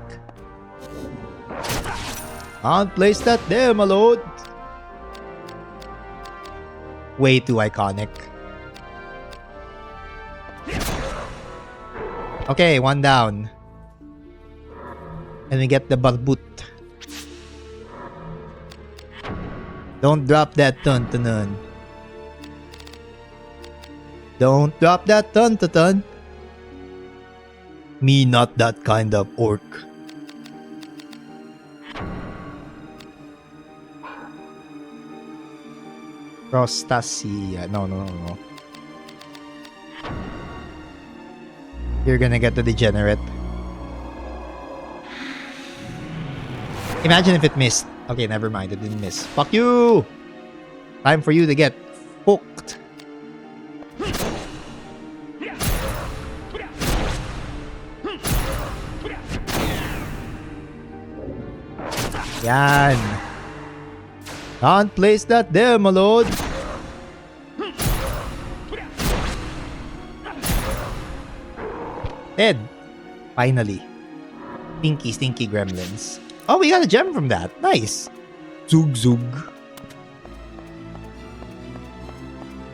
Can't place that there, my lord. Way too iconic. Okay, one down. And we get the barbut. Don't drop that dun-dun-dun. Don't drop that dun-dun-dun. Me not that kind of orc. Prostasia. No. You're gonna get the degenerate. Imagine if it missed. Okay, never mind. It didn't miss. Fuck you! Time for you to get hooked. Yan. Can't place that there, my lord. Dead. Finally. Stinky gremlins. Oh, we got a gem from that. Nice. Zug.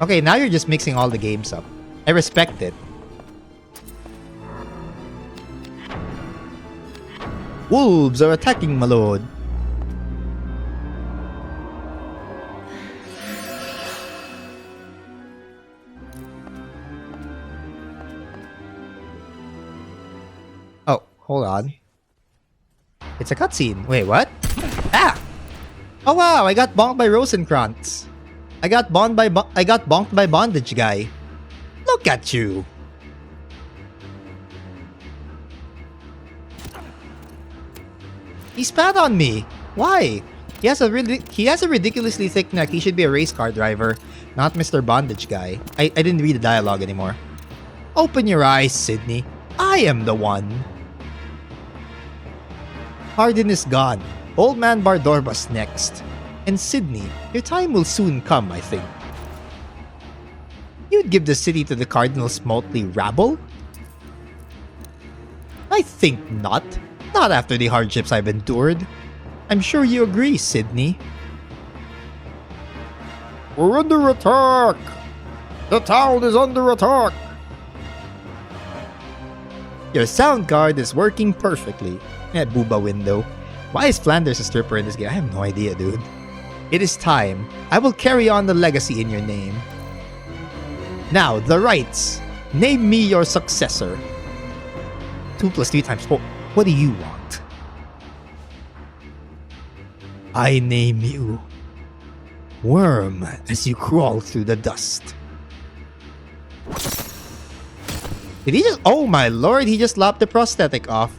Okay, now you're just mixing all the games up. I respect it. Wolves are attacking, my lord. Oh, hold on. It's a cutscene. Wait, what? Ah! Oh wow, I got bonked by Rosencrantz. I got bonked by Bondage Guy. Look at you. He spat on me. Why? He has a ridiculously thick neck. He should be a race car driver, not Mr. Bondage Guy. I didn't read the dialogue anymore. Open your eyes, Sydney. I am the one. Hardin is gone. Old Man Bardorba's next. And Sydney, your time will soon come, I think. You'd give the city to the Cardinal's motley rabble? I think not. Not after the hardships I've endured. I'm sure you agree, Sydney. We're under attack! The town is under attack! Your sound card is working perfectly. Booba window. Why is Flanders a stripper in this game? I have no idea, dude. It is time. I will carry on the legacy in your name. Now, the rights. Name me your successor. 2 + 3 × 4. What do you want? I name you Worm as you crawl through the dust. Did he just... Oh my lord, he just lopped the prosthetic off.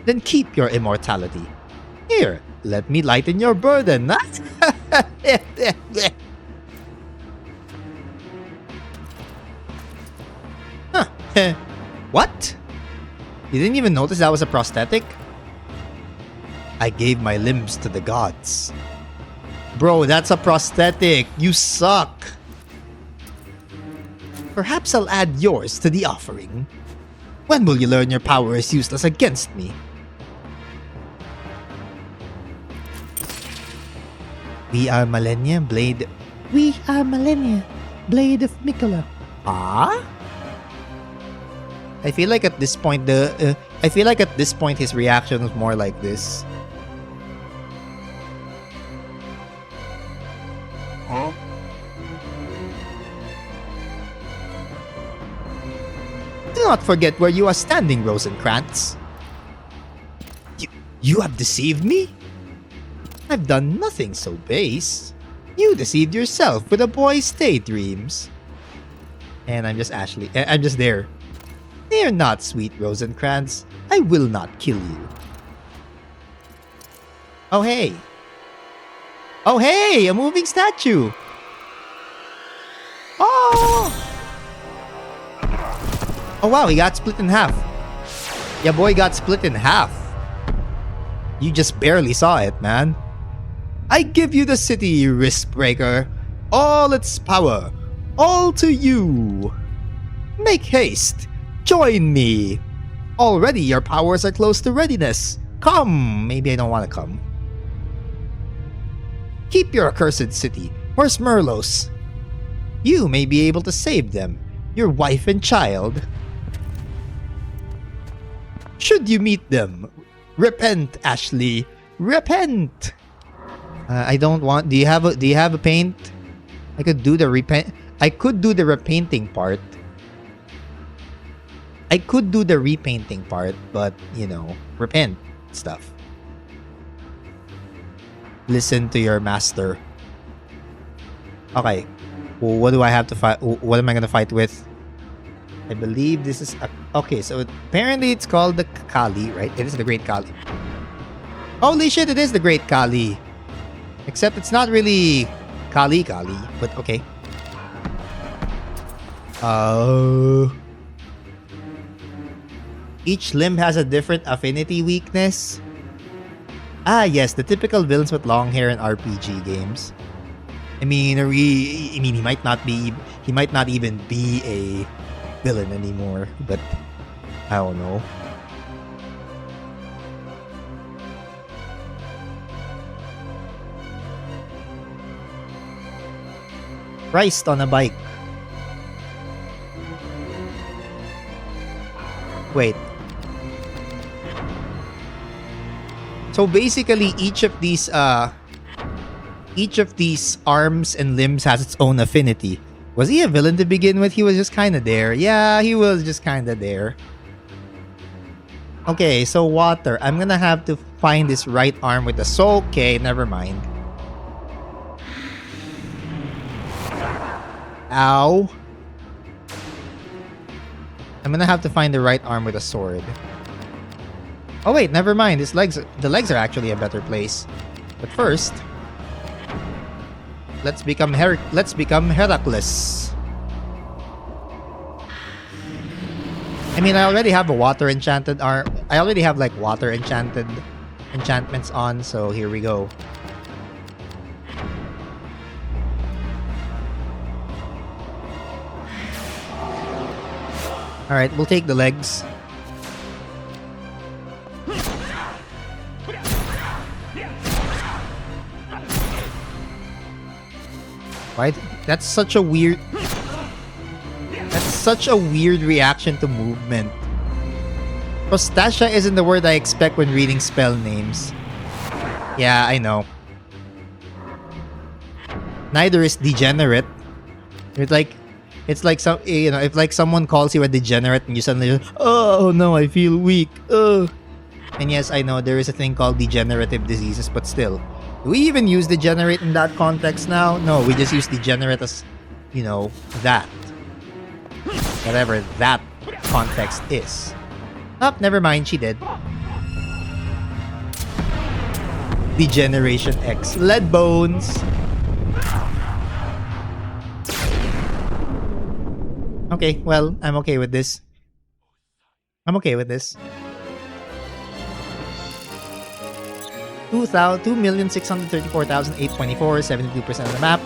Then keep your immortality. Here, let me lighten your burden. Huh. What? You didn't even notice that was a prosthetic? I gave my limbs to the gods. Bro, that's a prosthetic. You suck. Perhaps I'll add yours to the offering. When will you learn your power is useless against me? We are Malenia, Blade of Mikola. Ah? I feel like at this point his reaction was more like this. Huh? Do not forget where you are standing, Rosencrantz. You have deceived me? I've done nothing so base. You deceived yourself with a boy's daydreams. And I'm just Ashley. I'm just there. Fear not, sweet Rosencrantz. I will not kill you. Oh, hey. Oh, hey! A moving statue! Oh! Oh, wow, he got split in half. Yeah, boy got split in half. You just barely saw it, man. I give you the city, Riskbreaker. All its power. All to you. Make haste. Join me. Already your powers are close to readiness. Come. Maybe I don't want to come. Keep your accursed city. Where's Merlos? You may be able to save them. Your wife and child. Should you meet them, repent, Ashley. Repent. I don't want. Do you have a paint? I could do the repent. I could do the repainting part. I could do the repainting part, but you know, repent stuff. Listen to your master. Okay. Well, what do I have to fight? What am I gonna fight with? I believe this is okay. So apparently it's called the Kali, right? It is the Great Kali. Holy shit! It is the Great Kali. Except it's not really Kali, but okay. Each limb has a different affinity weakness. Ah, yes, the typical villains with long hair in RPG games. I mean, he might not even be a villain anymore, but I don't know. Christ on a bike. Wait. So basically each of these arms and limbs has its own affinity. Was he a villain to begin with? He was just kind of there. Yeah, he was just kind of there. Okay, so water. I'm gonna have to find this right arm with the soul. Okay, never mind. Ow. I'm gonna have to find the right arm with a sword. Oh wait, never mind. The legs are actually a better place. But first, let's become Heracles. I mean, I already have a water enchanted arm. I already have like water enchanted enchantments on, so here we go. Alright, we'll take the legs. Why? That's such a weird reaction to movement. Prostastia isn't the word I expect when reading spell names. Yeah, I know. Neither is degenerate. It's like some, you know, if like someone calls you a degenerate and you suddenly, oh no, I feel weak. And yes, I know there is a thing called degenerative diseases, but still, do we even use degenerate in that context now? No, we just use degenerate as, you know, that. Whatever that context is. Oh, never mind, she did. Degeneration X. Lead bones. Okay, well, I'm okay with this. 2,634,824, 72% of the map.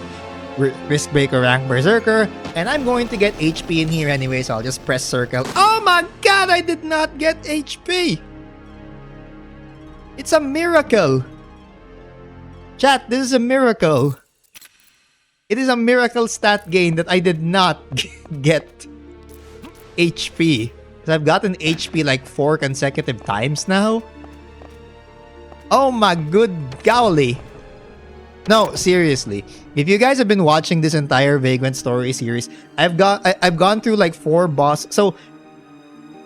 Riskbreaker rank Berserker. And I'm going to get HP in here anyway, so I'll just press circle. Oh my god, I did not get HP! It's a miracle! Chat, this is a miracle. It is a miracle stat gain that I did not get HP. Because I've gotten HP like 4 consecutive times now. Oh my good golly. No, seriously. If you guys have been watching this entire Vagrant Story series, I've gone through like 4 boss. So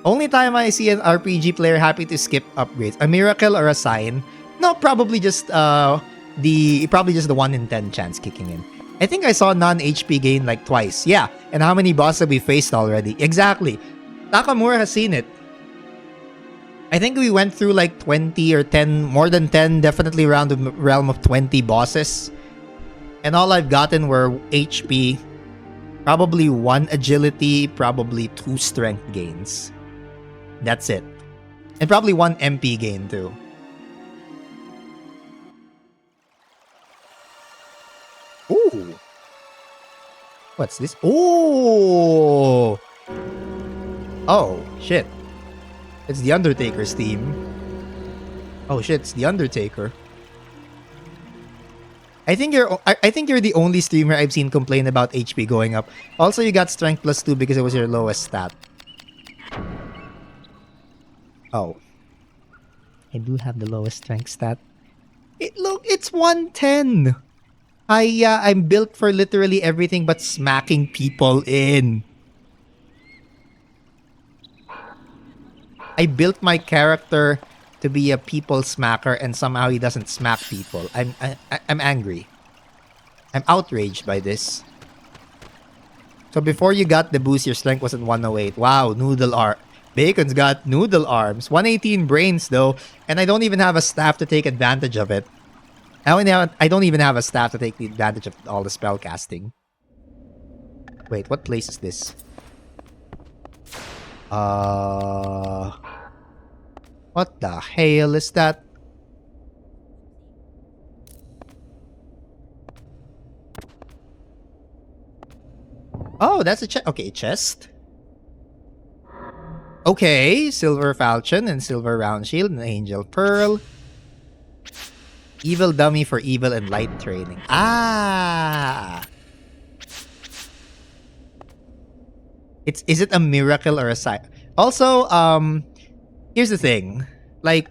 Only time I see an RPG player happy to skip upgrades. A miracle or a sign? No, probably just the 1 in 10 chance kicking in. I think I saw non-HP gain like twice. Yeah, and how many bosses have we faced already? Exactly. Takamura has seen it. I think we went through like 20 or 10, more than 10, definitely around the realm of 20 bosses. And all I've gotten were HP, probably 1 agility, probably 2 strength gains. That's it. And probably 1 MP gain too. Ooh. What's this? Ooh. Oh, shit. It's the Undertaker's theme. Oh shit, it's the Undertaker. I think you're the only streamer I've seen complain about HP going up. Also, you got strength +2 because it was your lowest stat. Oh. I do have the lowest strength stat. It's 110. I'm built for literally everything but smacking people in. I built my character to be a people smacker and somehow he doesn't smack people. I'm angry. I'm outraged by this. So before you got the boost, your strength was at 108. Wow, noodle arm. Bacon's got noodle arms. 118 brains though, and I don't even have a staff to take advantage of it. I don't even have a staff to take the advantage of all the spell casting. Wait, what place is this? What the hell is that? Oh, that's a chest. Okay, chest. Okay, silver falchion and silver round shield and angel pearl. Evil dummy for evil and light training. Ah! Is it a miracle or a sign? Also, here's the thing. Like,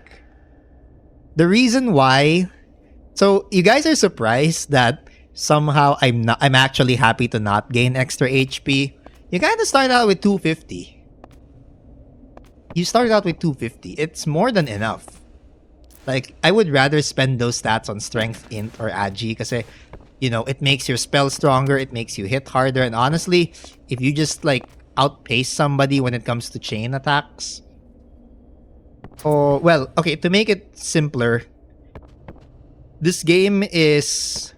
the reason why... So, you guys are surprised that somehow I'm actually happy to not gain extra HP. You kind of start out with 250. You start out with 250. It's more than enough. Like, I would rather spend those stats on strength, int, or agi because, you know, it makes your spell stronger, it makes you hit harder, and honestly, if you just, like, outpace somebody when it comes to chain attacks... Oh, well, okay, to make it simpler, this game is...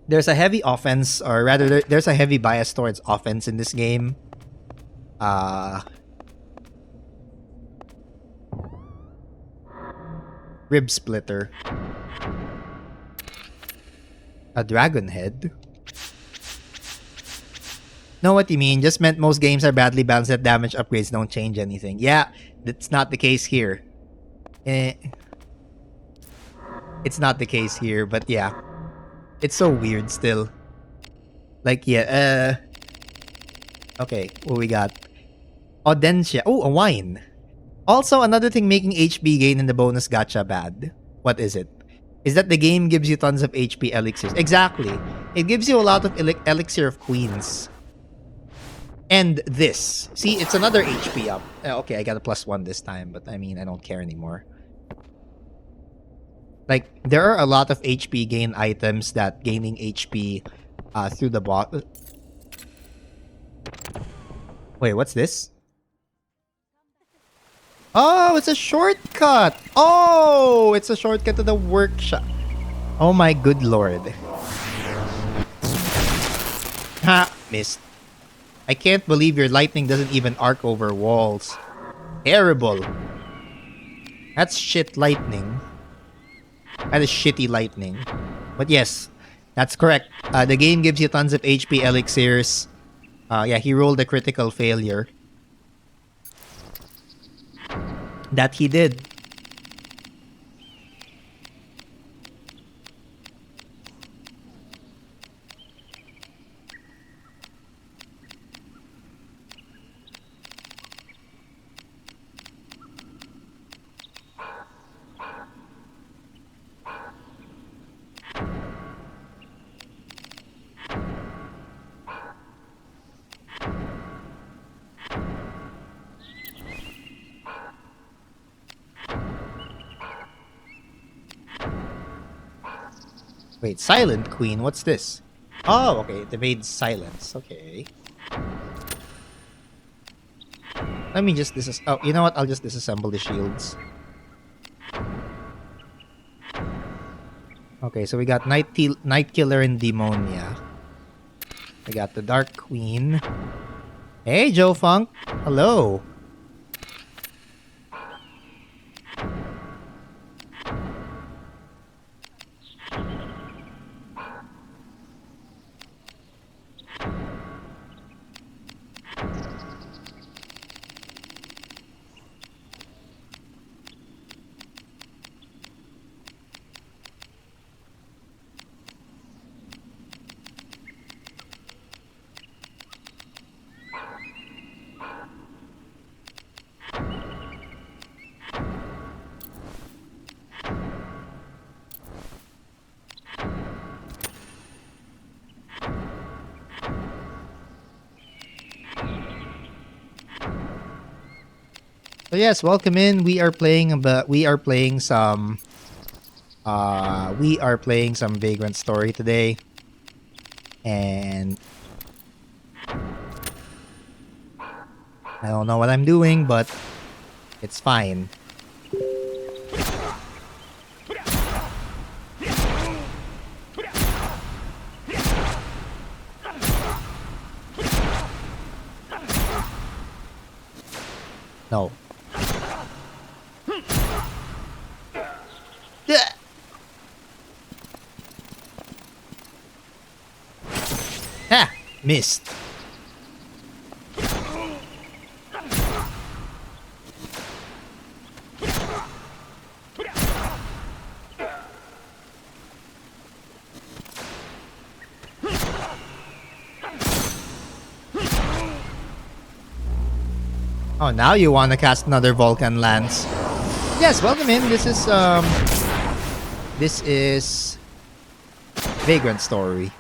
There's a heavy offense, or rather, there's a heavy bias towards offense in this game. Rib splitter. A dragon head. Know what you mean? Just meant most games are badly balanced that damage upgrades don't change anything. Yeah, that's not the case here. It's not the case here, but yeah. It's so weird still. Like, yeah, okay, what we got? Audencia. Oh, a wine. Also, another thing making HP gain in the bonus gacha bad. What is it? Is that the game gives you tons of HP elixirs. Exactly. It gives you a lot of elixir of queens. And this. See, it's another HP up. Okay, I got a +1 this time, but I mean, I don't care anymore. Like, there are a lot of HP gain items that gaining HP through the bot. Wait, what's this? Oh, it's a shortcut! Oh, it's a shortcut to the workshop. Oh my good lord. Ha! Missed. I can't believe your lightning doesn't even arc over walls. Terrible. That's shit lightning. That is shitty lightning. But yes, that's correct. The game gives you tons of HP elixirs. Yeah, he rolled a critical failure. That he did. Wait, Silent Queen, what's this? Oh, okay, it evades silence. Okay. Let me just oh, you know what? I'll just disassemble the shields. Okay, so we got Night Killer and Demonia. We got the Dark Queen. Hey, Joe Funk. Hello. So yes, welcome in. We are playing some Vagrant Story today. And I don't know what I'm doing, but it's fine. No. Ah, missed. Oh, now you want to cast another Vulcan Lance. Yes, welcome in. This is Vagrant Story.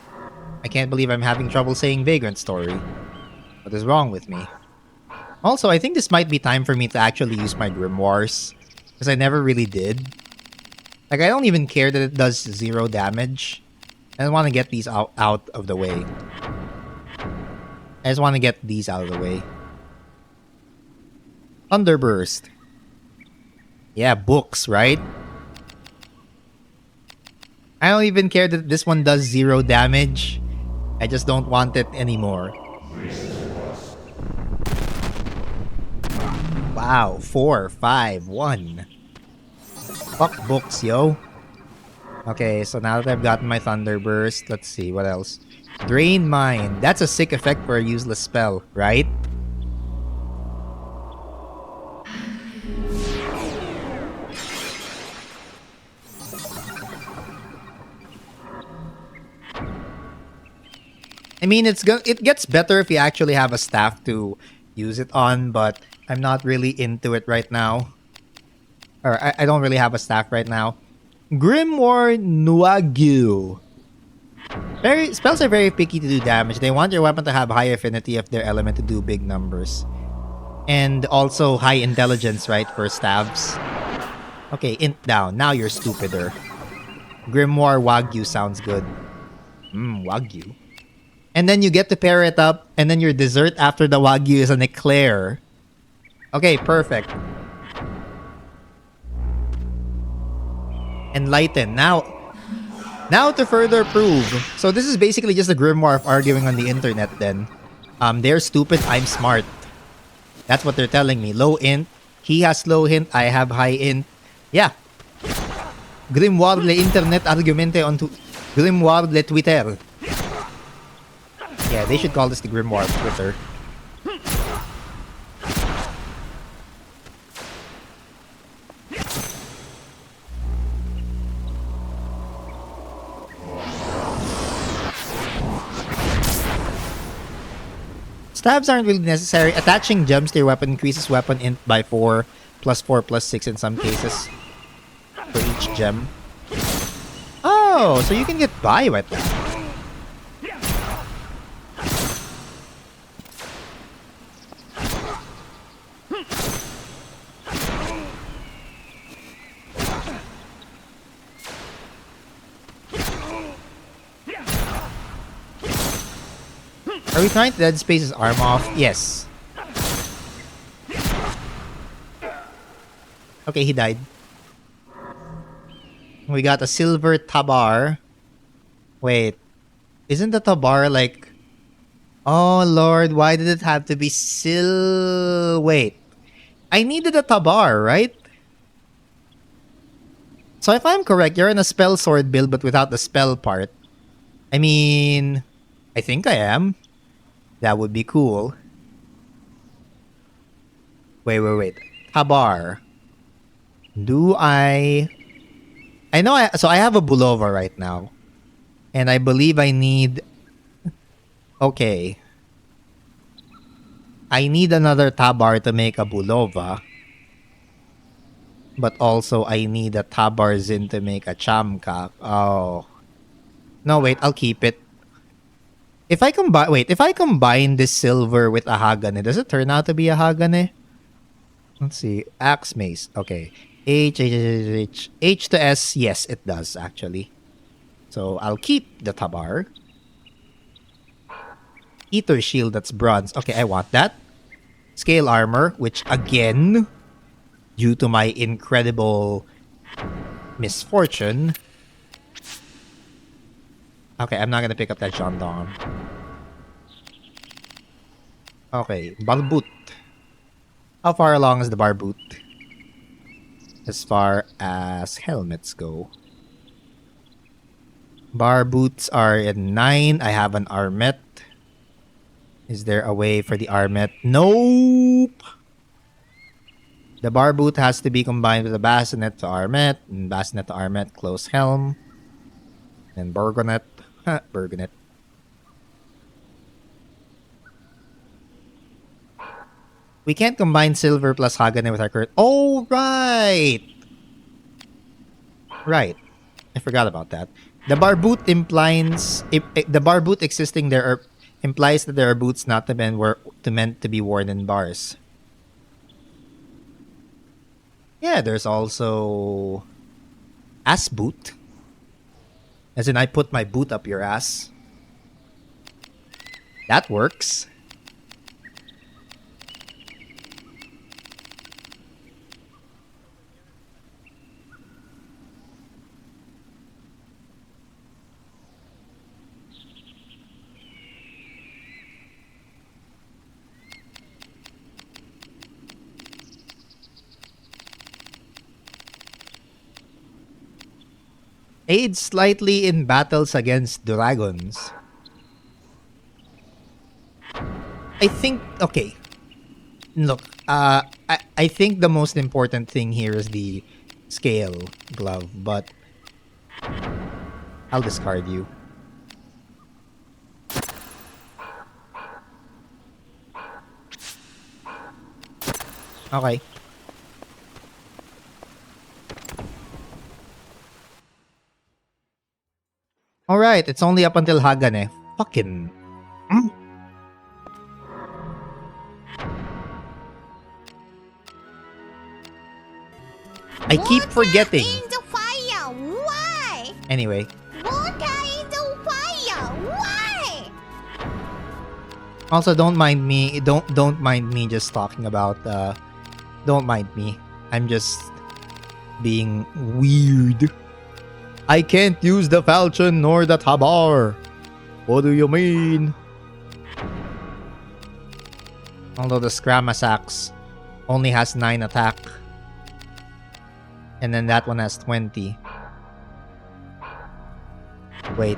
I can't believe I'm having trouble saying Vagrant Story. What is wrong with me? Also, I think this might be time for me to actually use my Grimoires, because I never really did. Like, I don't even care that it does 0 damage. I just want to get these out of the way. I just want to get these out of the way. Thunderburst. Yeah, books, right? I don't even care that this one does 0 damage. I just don't want it anymore. Wow, 4, 5, 1. Fuck books, yo. Okay, so now that I've gotten my Thunderburst, let's see, what else? Drain Mind. That's a sick effect for a useless spell, right? I mean, it gets better if you actually have a staff to use it on, but I'm not really into it right now. Or I don't really have a staff right now. Grimoire Nuagu. Spells are very picky to do damage. They want your weapon to have high affinity of their element to do big numbers. And also high intelligence, right, for stabs. Okay, int down. Now you're stupider. Grimoire Wagyu sounds good. Wagyu. And then you get to pair it up, and then your dessert after the Wagyu is an eclair. Okay, perfect. Enlighten. Now to further prove. So this is basically just a Grimoire of arguing on the internet then. They're stupid, I'm smart. That's what they're telling me. Low int. He has low int, I have high int. Yeah. Grimoire le internet argumente on Grimoire le Twitter. Yeah, they should call this the Grimoire of Twitter. Stabs aren't really necessary. Attaching gems to your weapon increases weapon int by 4, +4, +6 in some cases. For each gem. Oh, so you can get by with that. Are we trying to Dead Space his arm off? Yes. Okay, he died. We got a silver tabar. Wait. Isn't the tabar like... Oh, Lord, why did it have to be Wait. I needed a tabar, right? So if I'm correct, you're in a spell sword build but without the spell part. I mean... I think I am. That would be cool. Wait. Tabar. Do I know so I have a Bulova right now. And I believe I need... Okay. I need another Tabar to make a Bulova. But also I need a Tabar Zin to make a Chamka. Oh. No, wait, I'll keep it. If I combine this silver with a Hagane, does it turn out to be a Hagane? Let's see. Axe Mace. Okay. H to S. Yes, it does actually. So I'll keep the Tabar. Ether Shield, that's bronze. Okay, I want that. Scale Armor, which again, due to my incredible misfortune... Okay, I'm not gonna pick up that Gendarme. Okay, Balboot. How far along is the Barboot? As far as helmets go. Bar boots are in 9. I have an Armet. Is there a way for the Armet? Nope! The bar boot has to be combined with a bassinet to Armet. And bassinet to Armet, close helm. And Burgonet. Burgonet. We can't combine silver plus Hagane with our current... Oh, right! Right. I forgot about that. The bar boot implies... the bar boot existing there implies that there are boots not meant to be worn in bars. Yeah, there's also... Ass boot. As in, I put my boot up your ass. That works. Aid slightly in battles against dragons. I think... Okay. Look, I think the most important thing here is the scale glove, but... I'll discard you. Okay. Alright, it's only up until Hagane. Fucking... I keep forgetting. Water in the fire. Why? Anyway. Water in the fire. Why? Also, don't mind me. Don't mind me just talking about... don't mind me. I'm just being weird. I can't use the falchion nor the tabar. What do you mean? Although the Scramasax only has 9 attack. And then that one has 20. Wait.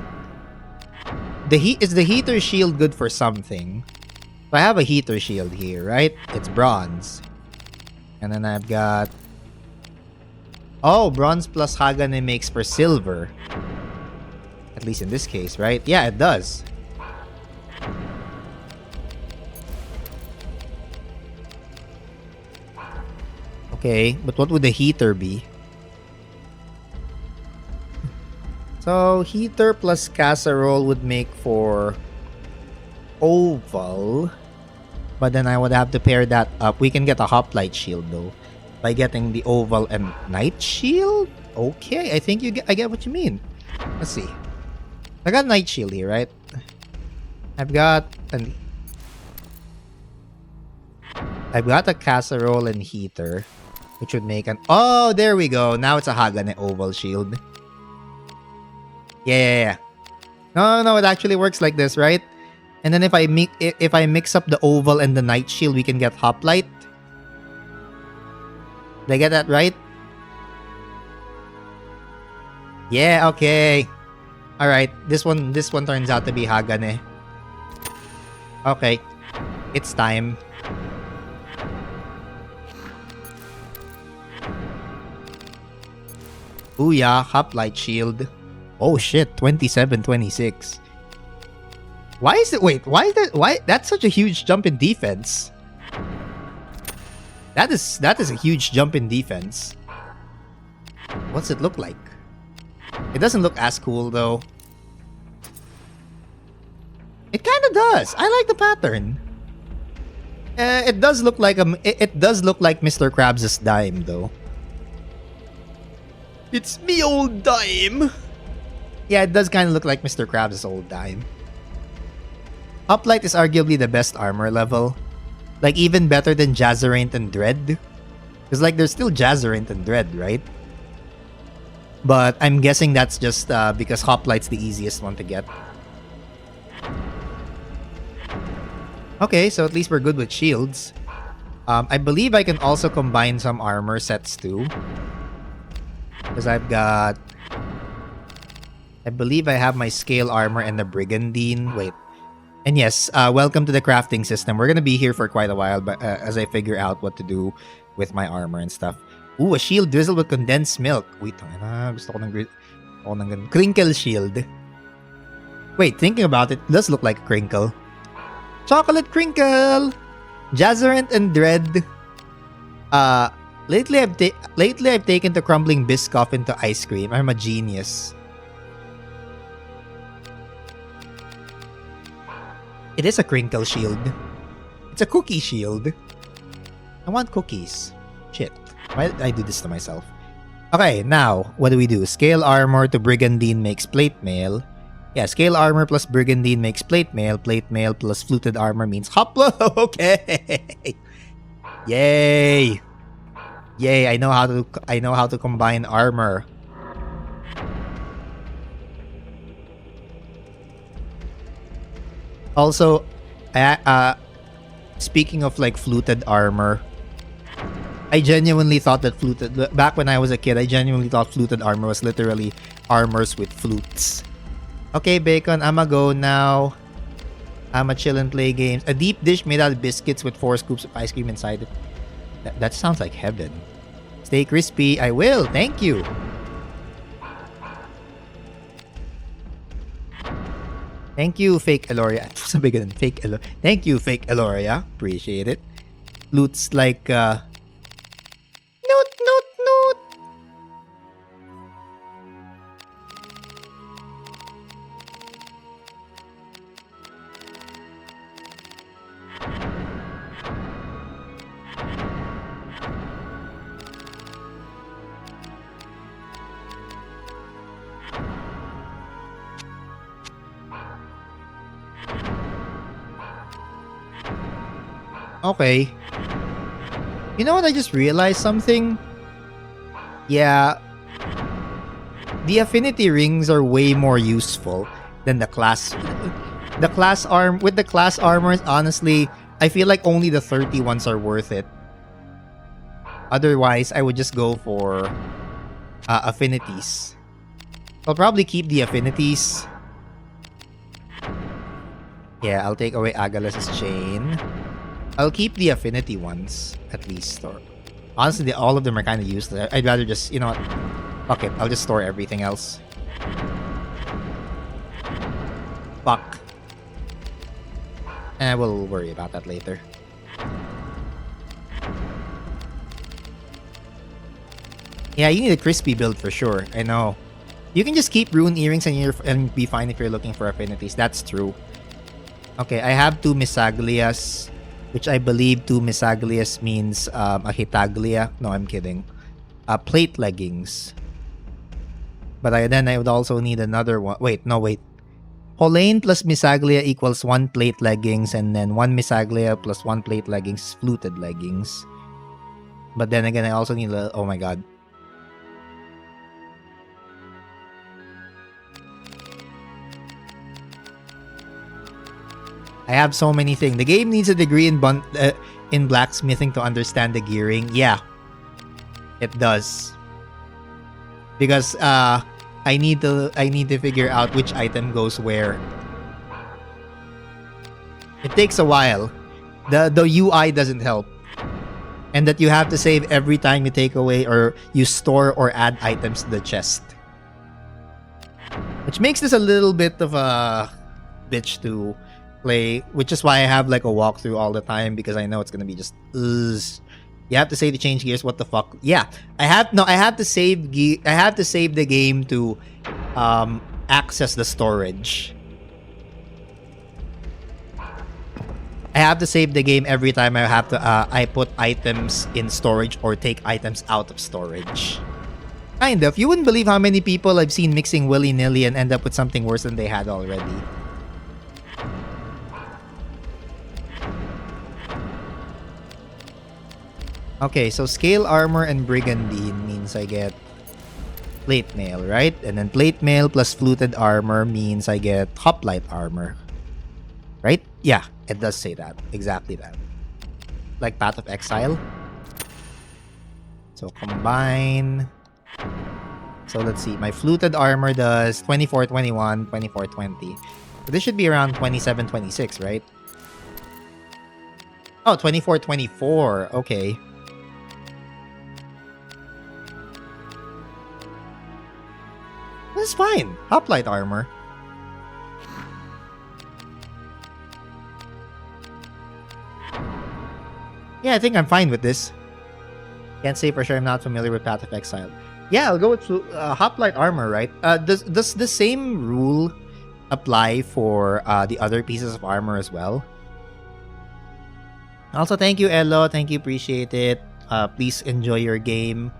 Is the heater shield good for something? So I have a heater shield here, right? It's bronze. And then I've got... Oh, bronze plus Hagane makes for silver. At least in this case, right? Yeah, it does. Okay, but what would the heater be? So, heater plus casserole would make for oval. But then I would have to pair that up. We can get a hoplite shield though. By getting the oval and night shield? Okay, I think I get what you mean. Let's see. I got night shield here, right? I've got a casserole and heater, which would make an... Oh, there we go. Now it's a Hagane oval shield. Yeah. No, it actually works like this, right? And then if I mix up the oval and the night shield, we can get hoplite. Did I get that right? Yeah, okay. Alright, this one turns out to be Hagane. Okay. It's time. Booyah, hoplite shield. Oh shit, 27-26. Why is that's such a huge jump in defense? That is a huge jump in defense. What's it look like? It doesn't look as cool though. It kind of does. I like the pattern. It does look like Mr. Krabs' dime though. It's me old dime. Yeah, it does kind of look like Mr. Krabs' old dime. Hoplite is arguably the best armor level. Like, even better than Jazzeraint and Dread. Because, like, there's still Jazzeraint and Dread, right? But I'm guessing that's just because Hoplite's the easiest one to get. Okay, so at least we're good with shields. I believe I can also combine some armor sets too. Because I've got... I believe I have my scale armor and the brigandine. Wait. And yes, welcome to the crafting system. We're gonna be here for quite a while, but as I figure out what to do with my armor and stuff. Ooh, a shield drizzled with condensed milk. Wait, gusto ko ng crinkle shield. Wait, thinking about it, does look like a crinkle. Chocolate crinkle! Jazzeraint and Dread. Lately I've taken to crumbling Biscoff into ice cream. I'm a genius. It is a crinkle shield. It's a cookie shield. I want cookies. Shit. Why did I do this to myself? Okay, now, what do we do? Scale armor to brigandine makes plate mail. Yeah, scale armor plus brigandine makes plate mail. Plate mail plus fluted armor means hoplo. Okay. Yay. Yay, I know how to combine armor. Also, speaking of like fluted armor, I genuinely thought that back when I was a kid, I genuinely thought fluted armor was literally armors with flutes. Okay, Bacon, I'ma go now. I'ma chill and play games. A deep dish made out of biscuits with 4 scoops of ice cream inside it. That sounds like heaven. Stay crispy. I will. Thank you. Thank you, fake Eloria. Sabi ganun, fake Eloria. Thank you, fake Eloria. Appreciate it. Flutes like, Noot, noot, noot. Okay. You know what? I just realized something. Yeah. The affinity rings are way more useful than the class. With the class armors, honestly, I feel like only the 30 ones are worth it. Otherwise, I would just go for affinities. I'll probably keep the affinities. Yeah, I'll take away Agalas's chain. I'll keep the affinity ones, at least. Or honestly, all of them are kind of useless. I'd rather just, you know what? Fuck it. I'll just store everything else. Fuck. And we'll worry about that later. Yeah, you need a crispy build for sure. I know. You can just keep rune earrings and be fine if you're looking for affinities. That's true. Okay, I have 2 Misaglias. Which I believe 2 Misaglias means a Hitaglia. No, I'm kidding. Plate leggings. But then I would also need another one. Wait, no, wait. Holain plus Misaglia equals 1 plate leggings, and then 1 Misaglia plus 1 plate leggings is fluted leggings. But then again, I also need a... Oh my god. I have so many things. The game needs a degree in blacksmithing to understand the gearing. Yeah, it does. Because I need to figure out which item goes where. It takes a while. The UI doesn't help. And that you have to save every time you take away or you store or add items to the chest. Which makes this a little bit of a bitch to play, which is why I have like a walkthrough all the time, because I know it's gonna be just you have to save to change gears. What the fuck? Yeah, I have to save the game to access the storage. I have to save the game every time I have to I put items in storage or take items out of storage. Kind of. You wouldn't believe how many people I've seen mixing willy-nilly and end up with something worse than they had already. Okay, so scale armor and brigandine means I get plate mail, right? And then plate mail plus fluted armor means I get hoplite armor. Right? Yeah, it does say that. Exactly that. Like Path of Exile. So combine. So let's see. My fluted armor does 2421, 2420. So this should be around 2726, right? Oh, 2424. Okay. That's fine. Hoplite armor. Yeah, I think I'm fine with this. Can't say for sure. I'm not familiar with Path of Exile. Yeah, I'll go with hoplite armor, right? Does the same rule apply for the other pieces of armor as well? Also, thank you, Elo. Thank you, appreciate it. Please enjoy your game,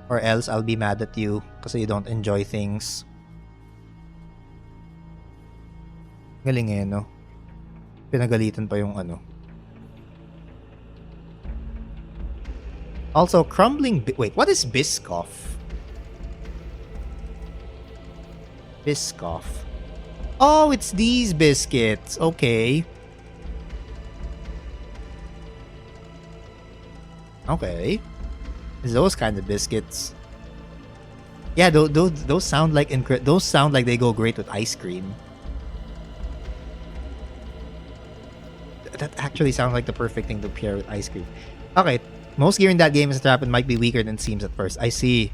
or else I'll be mad at you because you don't enjoy things. Galing eh, no? Pinagalitan pa yung ano. Also, crumbling... Wait, what is Biscoff? Biscoff. Oh, it's these biscuits. Okay. Okay. It's those kind of biscuits. Yeah, those sound like those sound like they go great with ice cream. That actually sounds like the perfect thing to pair with ice cream. Okay. Most gear in that game is a trap and might be weaker than it seems at first. I see.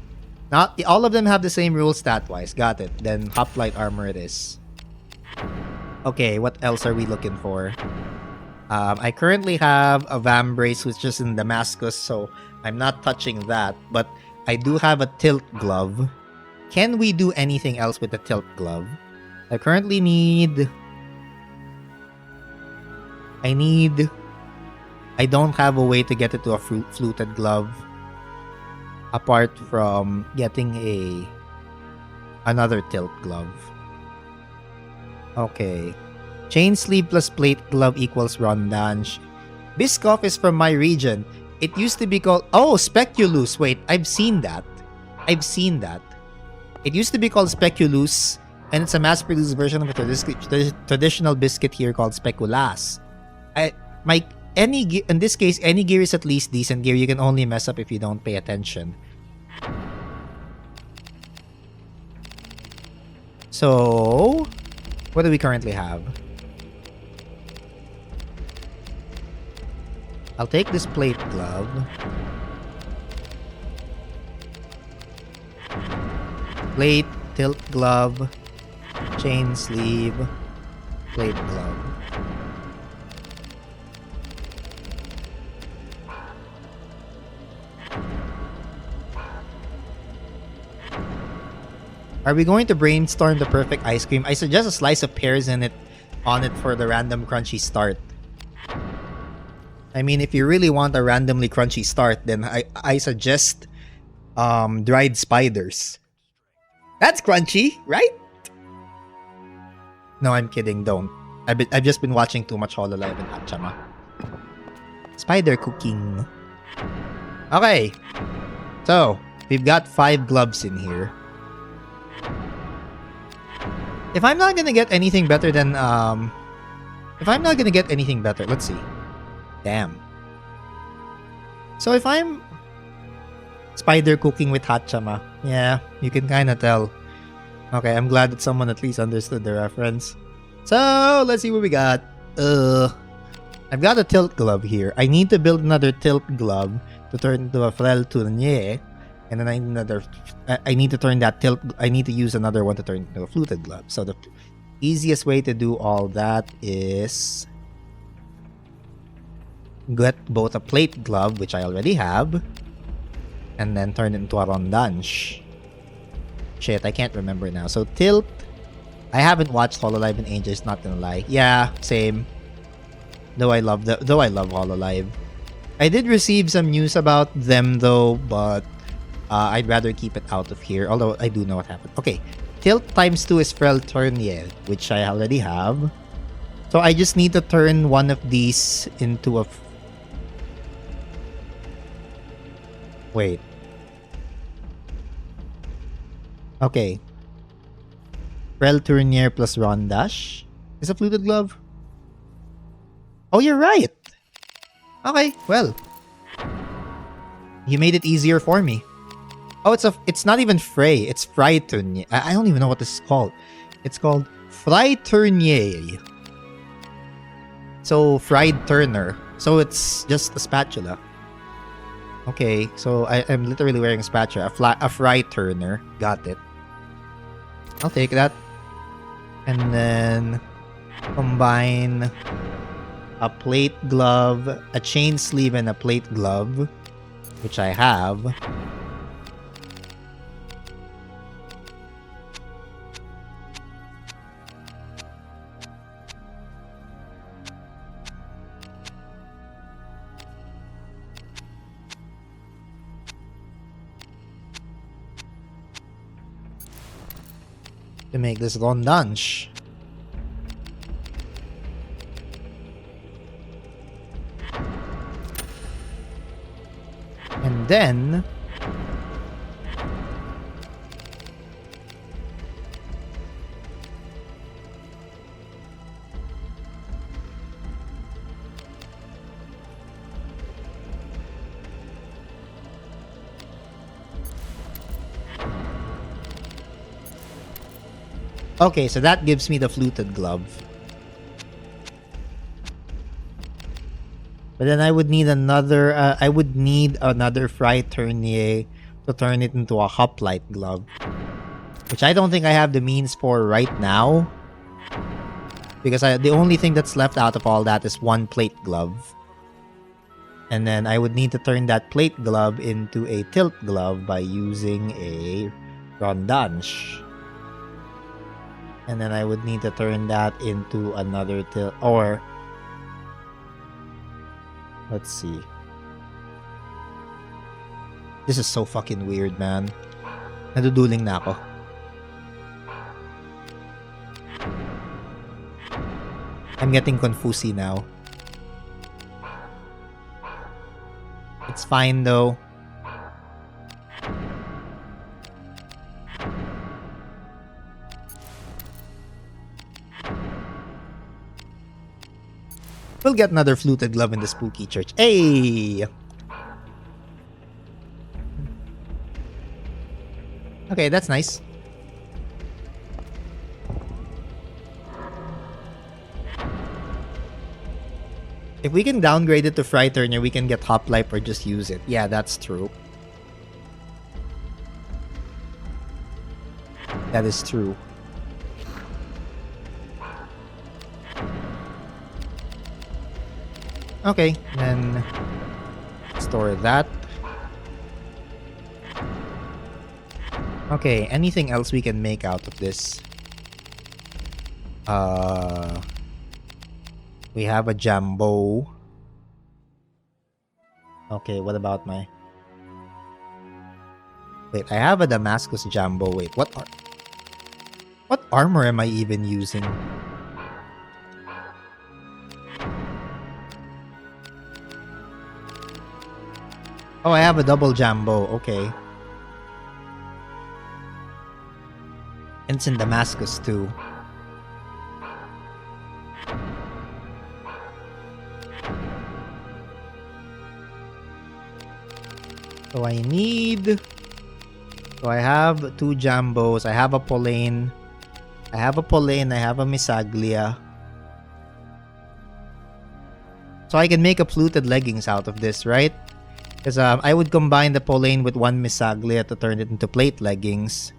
Not all of them have the same rules stat-wise. Got it. Then hoplite armor it is. Okay, what else are we looking for? I currently have a vambrace which is in Damascus, so I'm not touching that. But I do have a tilt glove. Can we do anything else with the tilt glove? I currently need... I don't have a way to get it to a fluted glove apart from getting another tilt glove. Okay. Chain sleeve plus plate glove equals rondage. Biscoff is from my region. It used to be called... Oh, Speculus. Wait, I've seen that. It used to be called Speculus, and it's a mass-produced version of a traditional biscuit here called Speculas. In this case, any gear is at least decent gear. You can only mess up if you don't pay attention. So, what do we currently have? I'll take this plate glove. Plate, tilt glove, chain sleeve, plate glove. Are we going to brainstorm the perfect ice cream? I suggest a slice of pears on it for the random crunchy start. I mean, if you really want a randomly crunchy start, then I suggest dried spiders. That's crunchy, right? No, I'm kidding. Don't. I've just been watching too much Hololive and Hachama. Spider cooking. Okay. So, we've got 5 gloves in here. If I'm not gonna get anything better than, let's see. Damn. So if I'm spider cooking with Hachama, yeah, you can kind of tell. Okay, I'm glad that someone at least understood the reference. So, let's see what we got. I've got a tilt glove here. I need to build another tilt glove to turn into a frel tournier. And then I need to turn that tilt. I need to use another one to turn into a fluted glove. So the easiest way to do all that is get both a plate glove, which I already have, and then turn it into a rondanche. Shit, I can't remember now. So tilt. I haven't watched Hololive in ages, not gonna lie. Yeah, same. Though I love Hololive. I did receive some news about them though, but I'd rather keep it out of here. Although I do know what happened. Okay, tilt times 2 is frel tournier, which I already have. So I just need to turn one of these into a. Wait. Okay. Frel tournier plus rondache is a fluted glove. Oh, you're right. Okay, well, you made it easier for me. Oh, it's not even fray. It's fry tournier. I don't even know what this is called. It's called fry tournier. So fried turner. So it's just a spatula. Okay, so I'm literally wearing a spatula. A fry turner. Got it. I'll take that. And then combine a plate glove, a chain sleeve, and a plate glove, which I have. To make this rondanche. And then okay, so that gives me the fluted glove. But then I would need another fry tournier to turn it into a hoplite glove, which I don't think I have the means for right now, because the only thing that's left out of all that is one plate glove. And then I would need to turn that plate glove into a tilt glove by using a rondanche. And then I would need to turn that into another tilt, or let's see. This is so fucking weird, man. Naduduling na ako. I'm getting confused now. It's fine though. We'll get another fluted glove in the spooky church. Hey! Okay, that's nice. If we can downgrade it to fry turner, we can get hoplite or just use it. Yeah, that's true. That is true. Okay, then store that. Okay, anything else we can make out of this? We have a Jambo. Okay, what about my... Wait, I have a Damascus Jambo. Wait, what armor am I even using? Oh, I have a double Jambo. Okay. And it's in Damascus too. So I need... So I have 2 Jambos. I have a Polane. I have a Misaglia. So I can make a fluted leggings out of this, right? Because I would combine the Polane with 1 Misaglia to turn it into plate leggings.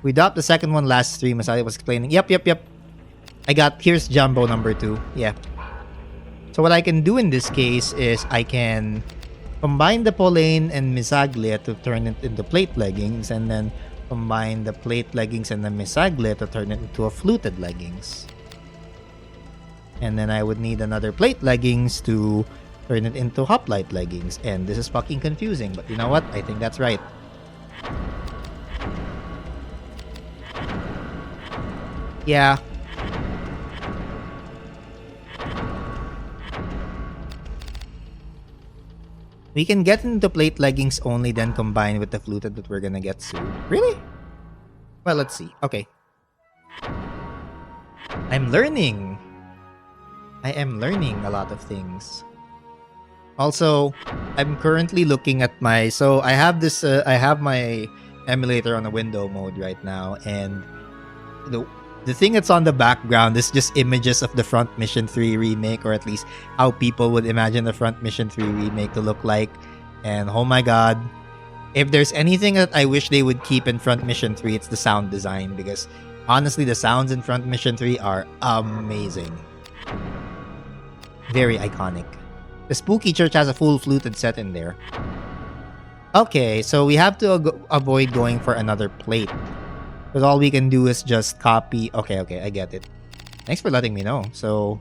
We dropped the second one last stream as I was explaining. Yep. I got Pierce Jumbo number 2. Yeah. So what I can do in this case is I can combine the Polane and Misaglia to turn it into plate leggings, and then combine the plate leggings and the Misaglia to turn it into a fluted leggings. And then I would need another plate leggings to turn it into hoplite leggings. And this is fucking confusing, but you know what? I think that's right. Yeah. We can get into plate leggings only, then combine with the fluted that we're gonna get soon. Really? Well, let's see. Okay. I'm learning. I am learning a lot of things. Also, I'm currently looking at my... So, I have this... I have my emulator on a window mode right now, and the thing that's on the background is just images of the Front Mission 3 remake, or at least how people would imagine the Front Mission 3 remake to look like. And oh my god, if there's anything that I wish they would keep in Front Mission 3, it's the sound design, because honestly, the sounds in Front Mission 3 are amazing. Very iconic. The Spooky Church has a full fluted set in there. Okay, so we have to avoid going for another plate. Because all we can do is just copy... Okay, I get it. Thanks for letting me know. So,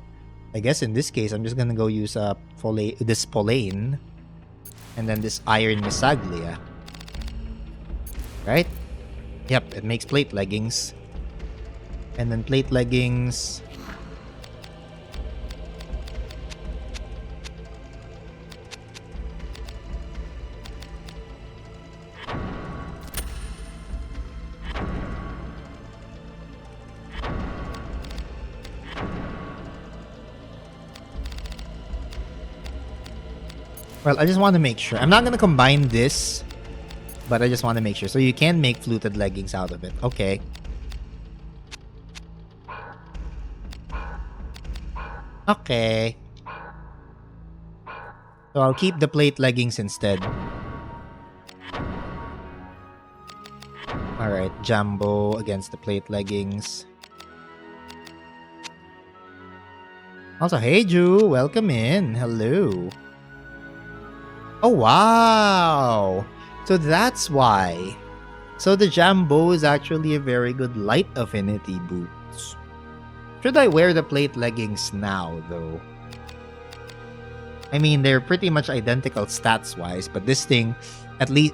I guess in this case, I'm just gonna go use this Polane. And then this Iron Misaglia. Right? Yep, it makes plate leggings. And then plate leggings... Well, I just want to make sure. I'm not going to combine this, but I just want to make sure. So you can make fluted leggings out of it. Okay. Okay. So I'll keep the plate leggings instead. Alright, Jumbo against the plate leggings. Also, hey Drew, welcome in. Hello. Oh, wow! So that's why. So the Jambo is actually a very good light affinity boots. Should I wear the plate leggings now, though? I mean, they're pretty much identical stats-wise, but this thing, at least...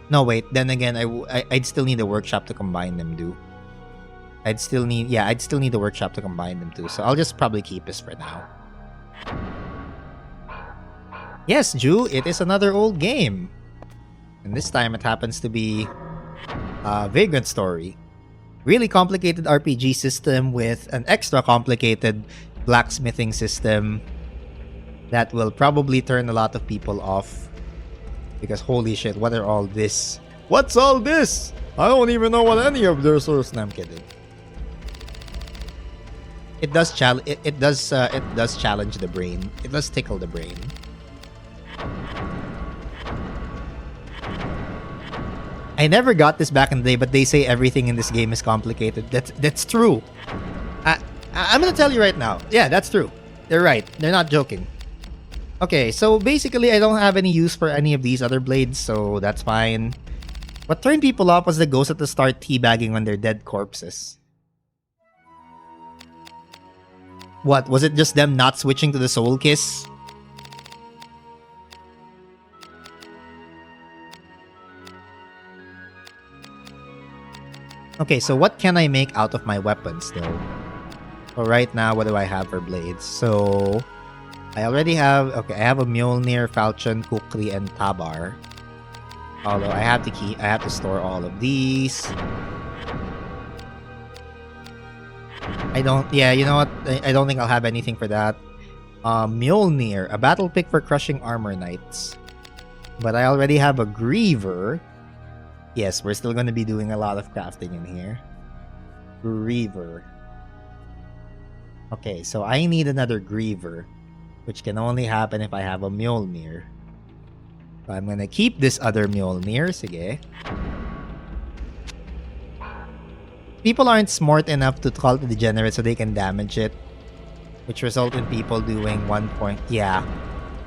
No, wait. Then again, I'd still need a workshop to combine them, dude. I'd still need a workshop to combine them, too. So I'll just probably keep this for now. Yes, Ju, it is another old game. And this time it happens to be Vagrant Story. Really complicated RPG system with an extra complicated blacksmithing system that will probably turn a lot of people off. Because holy shit, what are all this? What's all this? I don't even know what any of their source. No, I'm kidding. It does challenge the brain. It does tickle the brain. I never got this back in the day, but they say everything in this game is complicated. That's true. I'm gonna tell you right now. Yeah, that's true. They're right. They're not joking. Okay, so basically I don't have any use for any of these other blades, so that's fine. What turned people off was the ghosts at the start teabagging on their dead corpses. What? Was it just them not switching to the Soul Kiss? Okay, so what can I make out of my weapons, though? So right now, what do I have for blades? So, I already have... Okay, I have a Mjolnir, Falchion, Kukri, and Tabar. Although I have to store all of these. I don't... Yeah, you know what? I don't think I'll have anything for that. Mjolnir, a battle pick for crushing armor knights. But I already have a Griever. Yes, we're still going to be doing a lot of crafting in here. Griever. Okay, so I need another Griever, which can only happen if I have a Mjolnir. So I'm going to keep this other Mjolnir. Sige. People aren't smart enough to call the degenerate so they can damage it, which result in people doing 1 point. Yeah,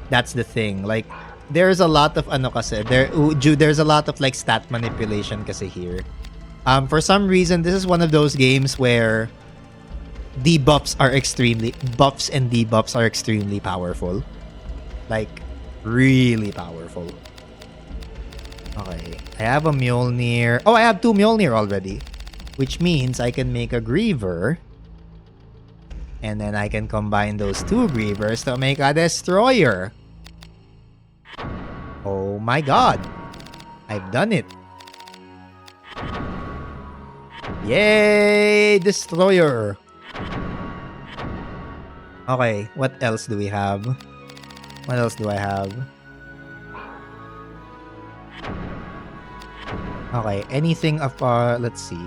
that's the thing. Like, there's a lot of there's a lot of like stat manipulation kasi here. For some reason, this is one of those games where buffs and debuffs are extremely powerful. Like, really powerful. Okay, I have a Mjolnir. Oh, I have 2 Mjolnir already, which means I can make a Griever. And then I can combine those 2 Grievers to make a Destroyer. Oh my god. I've done it. Yay! Destroyer. Okay, what else do we have? What else do I have? Okay, anything of let's see.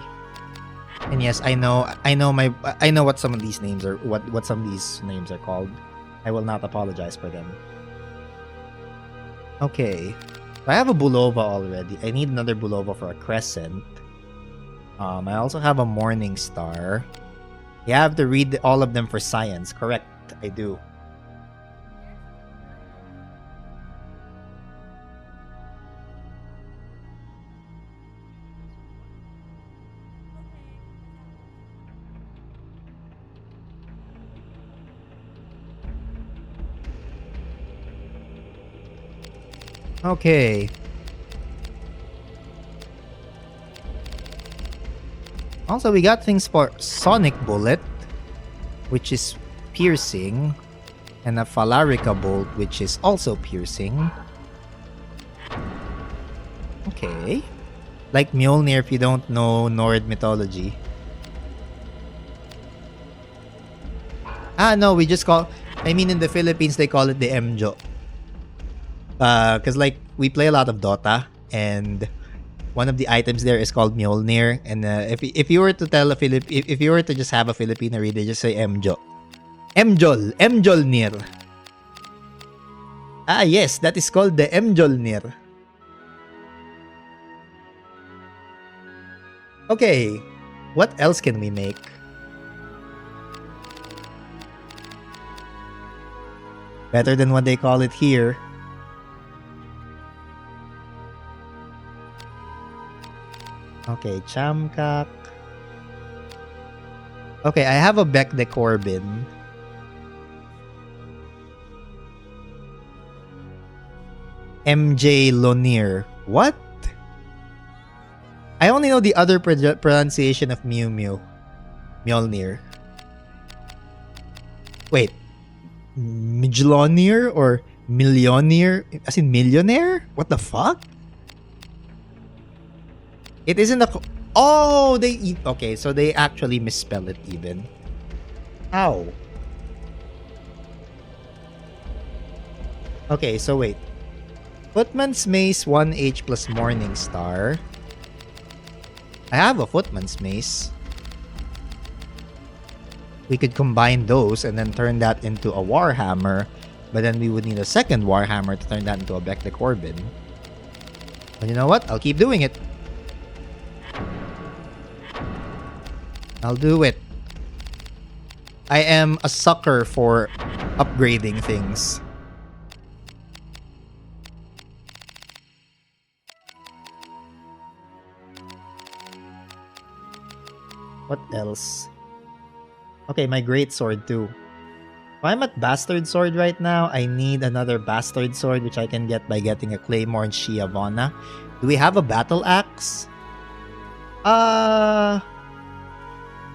And yes, I know what some of these names are what some of these names are called. I will not apologize for them. Okay. I have a Bulova already. I need another Bulova for a Crescent. I also have a Morning Star. You have to read all of them for science. Correct, I do. Okay. Also, we got things for Sonic Bullet, which is piercing, and a Phalarica Bolt, which is also piercing. Okay. Like Mjolnir if you don't know Nord mythology. No, we just call... I mean, in the Philippines, they call it the Mjo. Because like we play a lot of Dota, and one of the items there is called Mjolnir. And if you were to tell if you were to just have a Filipino read, they just say Mjo, Mjolnir. Yes, that is called the Mjolnir. Okay, what else can we make? Better than what they call it here. Okay, Chamkak. Okay, I have a Beck de Corbin. MJ Lonier. What? I only know the other pronunciation of Mew Mew. Mjolnir. Wait. Mijlonir or Millionaire? As in millionaire? What the fuck? It isn't a... Oh, they... Okay, so they actually misspell it even. How? Okay, so wait. Footman's Mace 1H plus Morning Star. I have a Footman's Mace. We could combine those and then turn that into a Warhammer. But then we would need a second Warhammer to turn that into a Beck de Corbin. But you know what? I'll keep doing it. I'll do it. I am a sucker for upgrading things. What else? Okay, my great sword too. If I'm at Bastard Sword right now, I need another Bastard Sword, which I can get by getting a Claymore and Shiavana. Do we have a Battle Axe?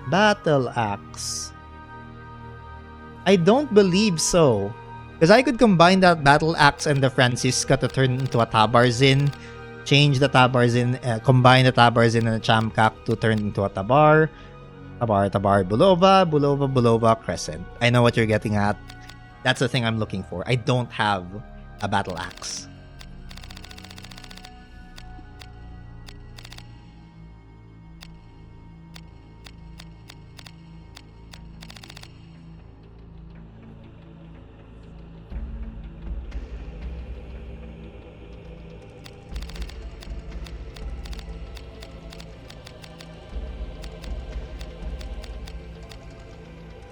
Battle Axe. I don't believe so. Because I could combine that Battle Axe and the Francisca to turn into a Tabarzin, change the Tabarzin, combine the Tabarzin and the Chamkak to turn into a Tabar. Tabar, Bulova, Bulova, Bulova, Crescent. I know what you're getting at. That's the thing I'm looking for. I don't have a Battle Axe.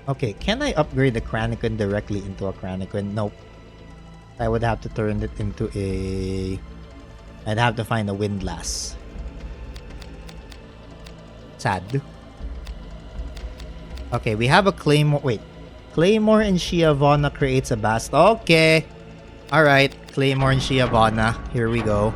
Okay, can I upgrade the Cranican directly into a Cranican? Nope. I would have to turn it into a... I'd have to find a Windlass. Sad. Okay, we have a Claymore... Wait. Claymore and Shiavana creates a Bast. Okay. Alright, Claymore and Shiavana. Here we go.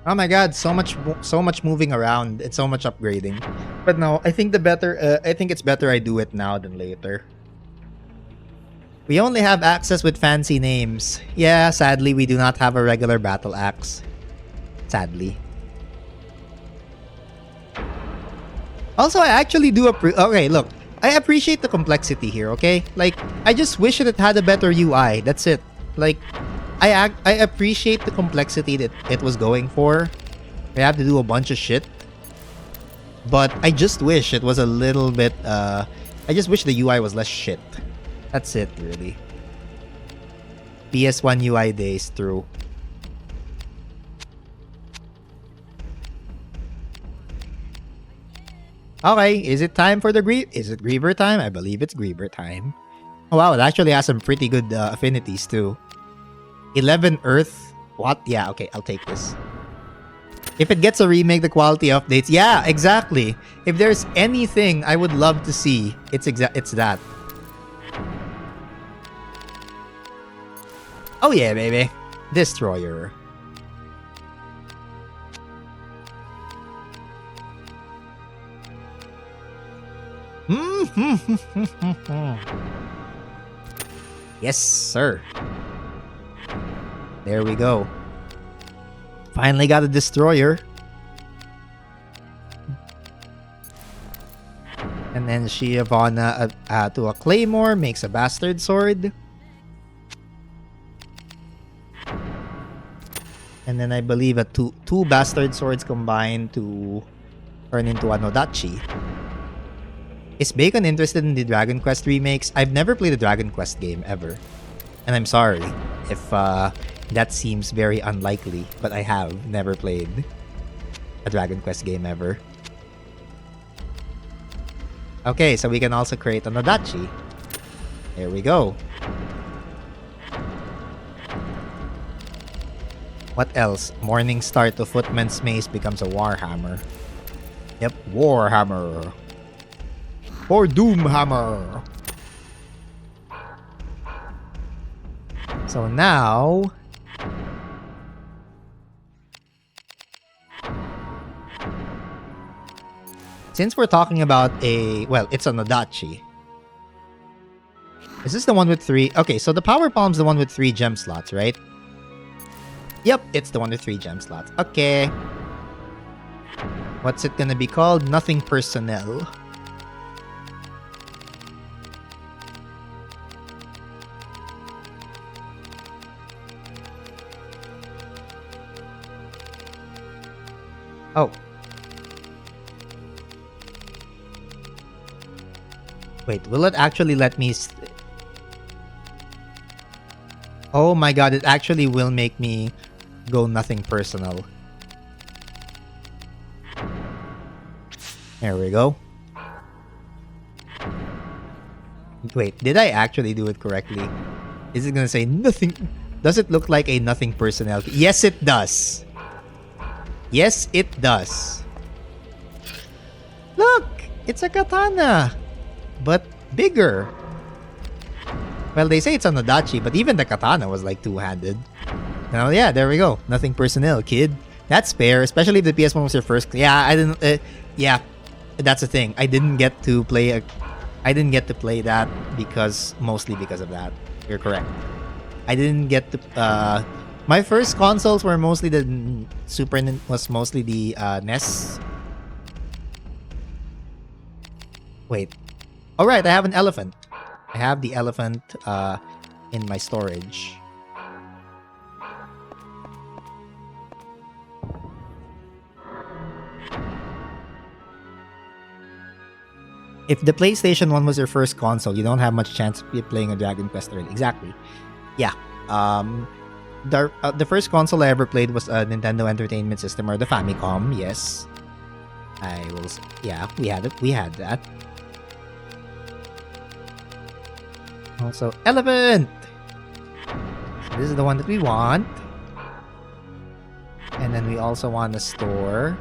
Oh my god, so much moving around and so much upgrading. But no, I think it's better I do it now than later. We only have access with fancy names. Yeah, sadly we do not have a regular battle axe. Sadly. Also, I actually do okay, look. I appreciate the complexity here, okay? Like, I just wish it had a better UI. That's it. Like, I appreciate the complexity that it was going for. I have to do a bunch of shit. But I just wish it was a little bit, I just wish the UI was less shit. That's it, really. PS1 UI days through. Okay, is it time for the Is it Griever time? I believe it's Griever time. Oh wow, it actually has some pretty good affinities too. 11 Earth. What? Yeah, okay, I'll take this. If it gets a remake, the quality updates. Yeah, exactly. If there's anything I would love to see, it's that. Oh yeah, baby. Destroyer. Yes, sir. There we go. Finally got a destroyer. And then Shiavana to a claymore makes a bastard sword. And then I believe two bastard swords combined to turn into a Nodachi. Is Bacon interested in the Dragon Quest remakes? I've never played a Dragon Quest game ever. And I'm sorry if that seems very unlikely, but I have never played a Dragon Quest game ever. Okay, so we can also create a Nodachi. There we go. What else? Morning Star to Footman's Mace becomes a Warhammer. Yep, Warhammer. Or Doomhammer. So now... since we're talking about well, it's a Nodachi. Is this the one with 3? Okay, so the Power Palm's the one with 3 gem slots, right? Yep, it's the one with 3 gem slots. Okay. What's it gonna be called? Nothing Personnel. Oh, Wait, will it actually let me... Oh my god, it actually will make me go nothing personal. There we go. Wait, did I actually do it correctly? Is it gonna say nothing? Does it look like a nothing personnel? Yes, it does. Yes, it does. Look! It's a katana! But bigger. Well, they say it's an Adachi, but even the katana was like two-handed. Now, yeah, there we go. Nothing personnel, kid. That's fair, especially if the PS1 was your first... Yeah, I didn't... yeah, that's the thing. I didn't get to play that because... Mostly because of that. You're correct. I didn't get to... my first consoles were mostly the... was mostly the NES. Wait. Alright, I have an elephant. I have the elephant in my storage. If the PlayStation 1 was your first console, you don't have much chance of playing a Dragon Quest early. Exactly. Yeah. The first console I ever played was a Nintendo Entertainment System or the Famicom. Yes. Yeah, we had it. We had that. Also, elephant! This is the one that we want. And then we also want to store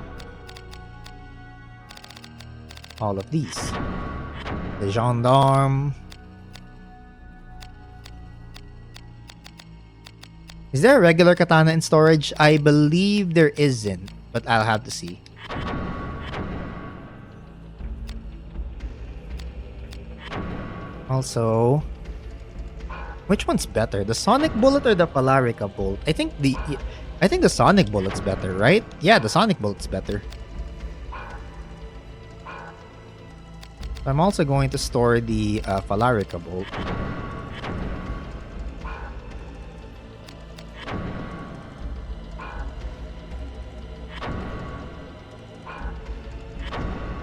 all of these. The gendarme. Is there a regular katana in storage? I believe there isn't, but I'll have to see. Also, which one's better? The Sonic Bullet or the Polarica Bolt? I think the Sonic Bullet's better, right? Yeah, the Sonic Bullet's better. I'm also going to store the Polarica Bolt.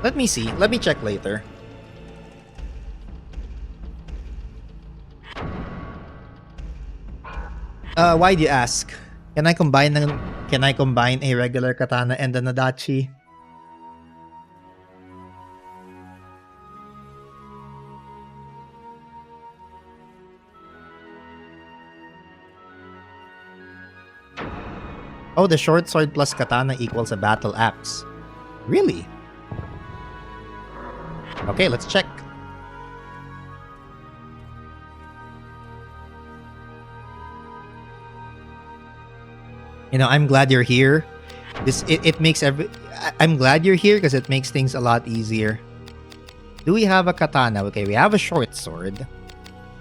Let me see. Let me check later. Why do you ask? Can I combine a regular katana and an Adachi? Oh, the short sword plus katana equals a battle axe. Really? Okay, let's check. You know, I'm glad you're here. I'm glad you're here because it makes things a lot easier. Do we have a katana? Okay, we have a short sword.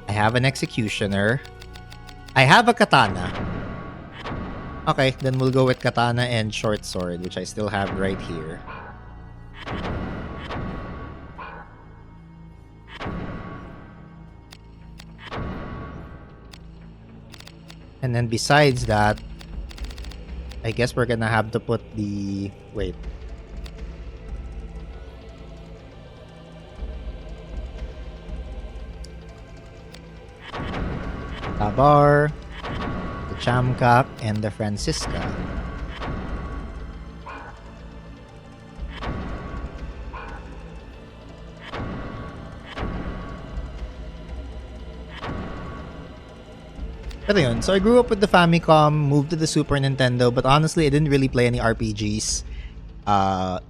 I have an executioner. I have a katana. Okay, then we'll go with katana and short sword, which I still have right here. And then besides that, I guess we're gonna have to put the... Wait. Tabar, the Chamkak, and the Francisca. Pero yun, so I grew up with the Famicom, moved to the Super Nintendo, but honestly, I didn't really play any RPGs on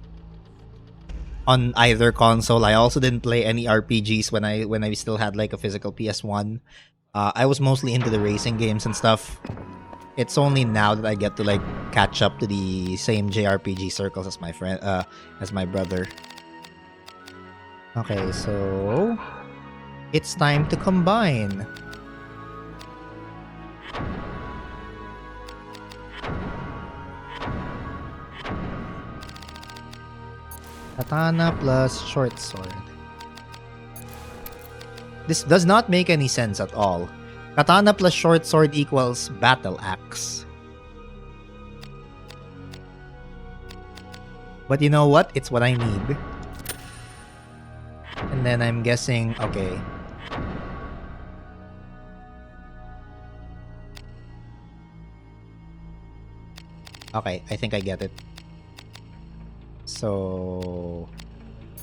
either console. I also didn't play any RPGs when I still had like a physical PS1. I was mostly into the racing games and stuff. It's only now that I get to like catch up to the same JRPG circles as my friend, as my brother. Okay, so it's time to combine. Katana plus short sword. This does not make any sense at all. Katana plus short sword equals battle axe. But you know what? It's what I need. And then I'm guessing, okay. Okay, I think I get it. So,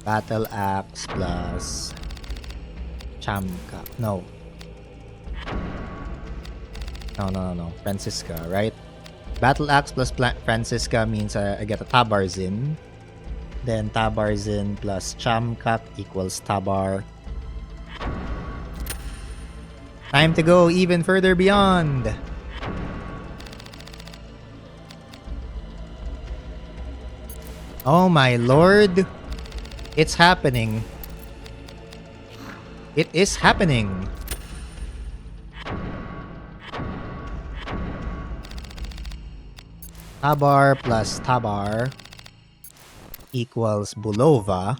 Battle Axe plus Chamka. No. No. Francisca, right? Battle Axe plus Francisca means I get a Tabarzin. Then Tabarzin plus Chamkak equals Tabar. Time to go even further beyond. Oh my lord. It's happening. It is happening. Tabar plus Tabar equals Bulova.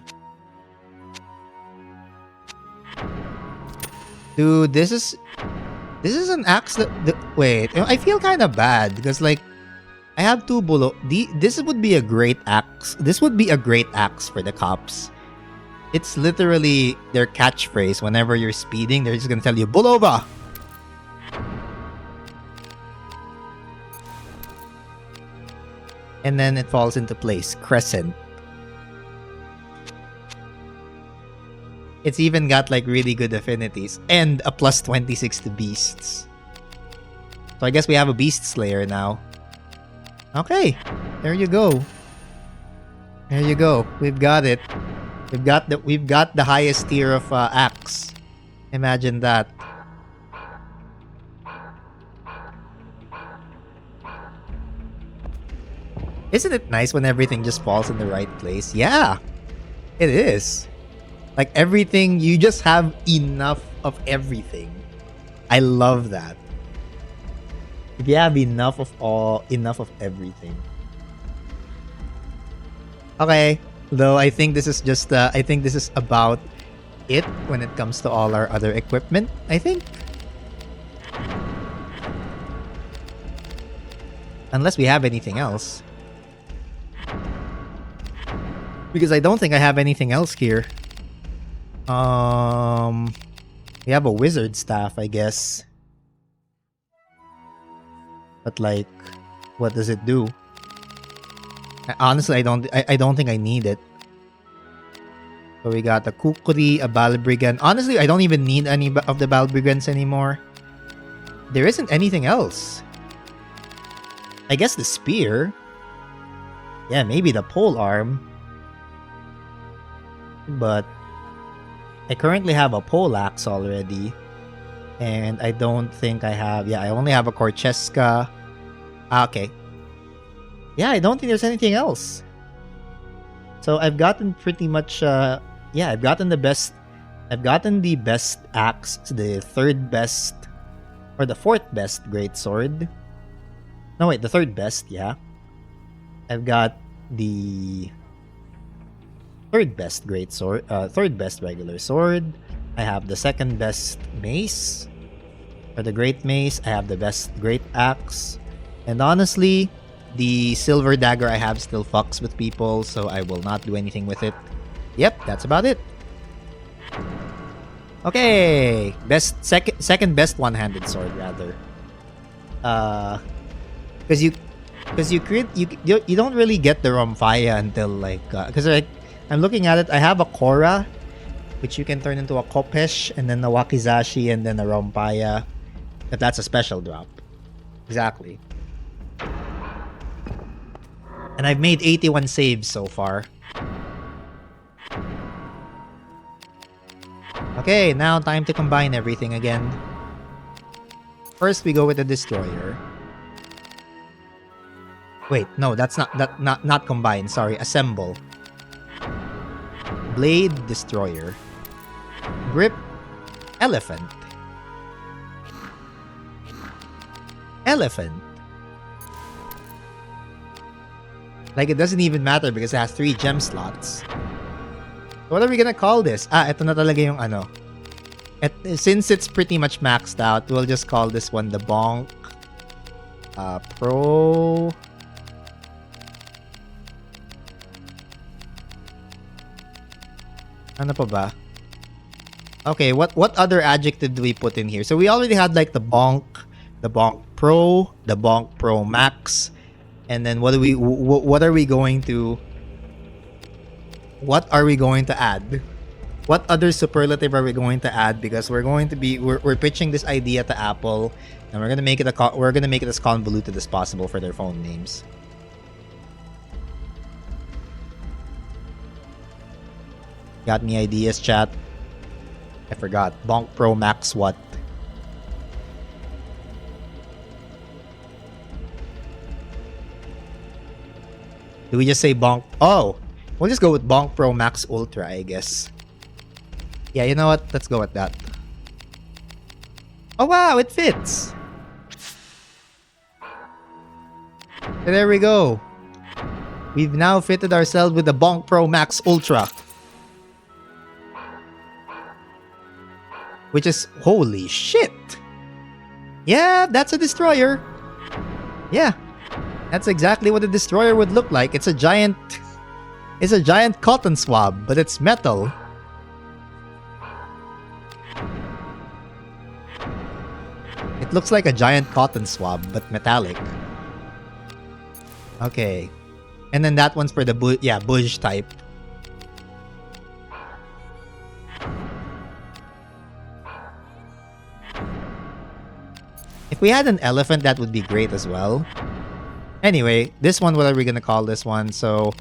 Dude, this is an axe that wait, I feel kind of bad because like I have two this would be a great axe. This would be a great axe for the cops. It's literally their catchphrase. Whenever you're speeding, they're just gonna tell you Bulova. And then it falls into place. Crescent. It's even got like really good affinities and a plus 26 to beasts. So I guess we have a beast slayer now. Okay, there you go. There you go. We've got it. We've got the highest tier of axe. Imagine that. Isn't it nice when everything just falls in the right place? Yeah, it is. Like everything, you just have enough of everything. I love that. If you have enough of everything. Okay, though I think this is just I think this is about it when it comes to all our other equipment, I think. Unless we have anything else. Because I don't think I have anything else here. We have a wizard staff, I guess. But like, what does it do? Honestly, I don't think I need it. So we got a Kukri, a Balbriggan. Honestly, I don't even need any of the Balbriggans anymore. There isn't anything else. I guess the spear. Yeah, maybe the pole arm. But I currently have a pole axe already. And I don't think I have... Yeah, I only have a Corchesca. Okay. Yeah, I don't think there's anything else. So I've gotten pretty much... yeah, I've gotten the best... I've gotten the best axe, the third best... Or the fourth best greatsword. No, wait, the third best, yeah. I've got the... third best greatsword, third best regular sword. I have the second best mace, or the great mace. I have the best great axe, and honestly, the silver dagger I have still fucks with people, so I will not do anything with it. Yep, that's about it. Okay, second best one-handed sword rather. Because you don't really get the Romphaya until like because like. I'm looking at it. I have a Korra, which you can turn into a Kopesh, and then a Wakizashi, and then a Romphaya. But that's a special drop. Exactly. And I've made 81 saves so far. Okay, now time to combine everything again. First, we go with the Destroyer. Wait, no, that's not combine. Sorry, assemble. Blade Destroyer. Grip Elephant. Elephant. Like, it doesn't even matter because it has 3 gem slots. What are we gonna call this? Ito na talaga yung ano. Since it's pretty much maxed out, we'll just call this one the Bonk. Pro... Ano pa ba? Okay, what other adjective do we put in here? So we already had like the Bonk Pro, the Bonk Pro Max, and then what are we going to add? What other superlative are we going to add? Because we're pitching this idea to Apple, and we're gonna make it as convoluted as possible for their phone names. Got any ideas, chat? I forgot. Bonk Pro Max what? Do we just say Bonk? Oh, we'll just go with Bonk Pro Max Ultra, I guess. Yeah, you know what? Let's go with that. Oh wow, it fits! So there we go. We've now fitted ourselves with the Bonk Pro Max Ultra. Which is... holy shit! Yeah, that's a destroyer. Yeah. That's exactly what a destroyer would look like. It's a giant cotton swab, but it's metal. It looks like a giant cotton swab, but metallic. Okay. And then that one's for the Bush type. If we had an elephant, that would be great as well. Anyway, this one, what are we gonna call this one? So,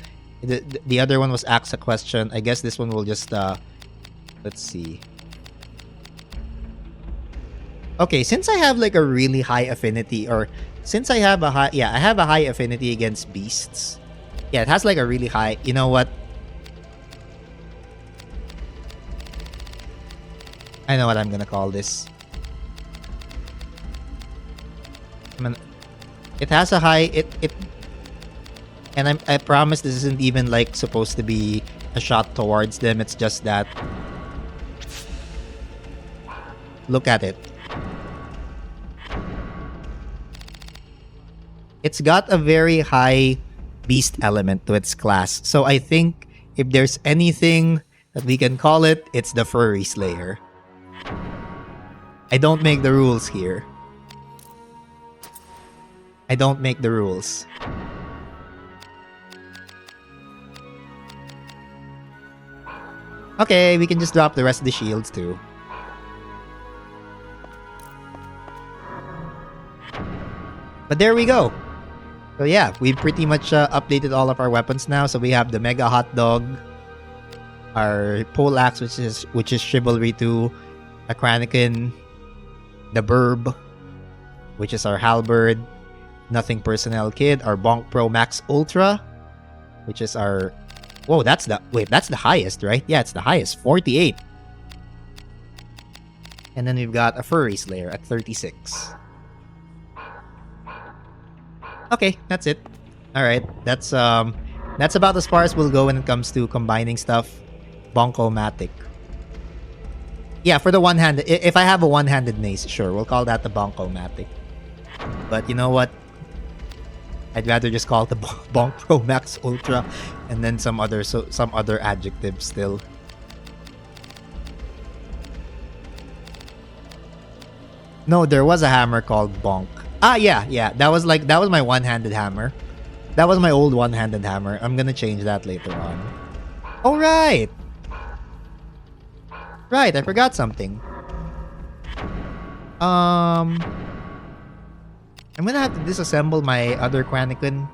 the other one was ask a question. I guess this one will just, let's see. Okay, since I have like a really high affinity, or since I have a high, I have a high affinity against beasts. Yeah, it has like a really high, you know what? I know what I'm gonna call this. It has a high, and I promise this isn't even like supposed to be a shot towards them. It's just that, look at it. It's got a very high beast element to its class. So I think if there's anything that we can call it, it's the Furry Slayer. I don't make the rules here. I don't make the rules. Okay, we can just drop the rest of the shields too. But there we go. So yeah, we've pretty much updated all of our weapons now. So we have the Mega Hot Dog, our Poleaxe, which is Chivalry 2, a Kranikin, the Burb, which is our Halberd, Nothing Personnel Kid, our Bonk Pro Max Ultra, which is our... Whoa, that's the highest, right? Yeah, it's the highest, 48. And then we've got a Furry Slayer at 36. Okay, that's it. Alright, that's about as far as we'll go when it comes to combining stuff. Bonko-matic. Yeah, for the one-handed... If I have a one-handed mace, sure, we'll call that the Bonko-matic. But you know what? I'd rather just call it the Bonk Pro Max Ultra and then some other adjective still. No, there was a hammer called Bonk. Ah, yeah. That was my one-handed hammer. That was my old one-handed hammer. I'm gonna change that later on. Oh, right! Right, I forgot something. I'm gonna have to disassemble my other Kranikin.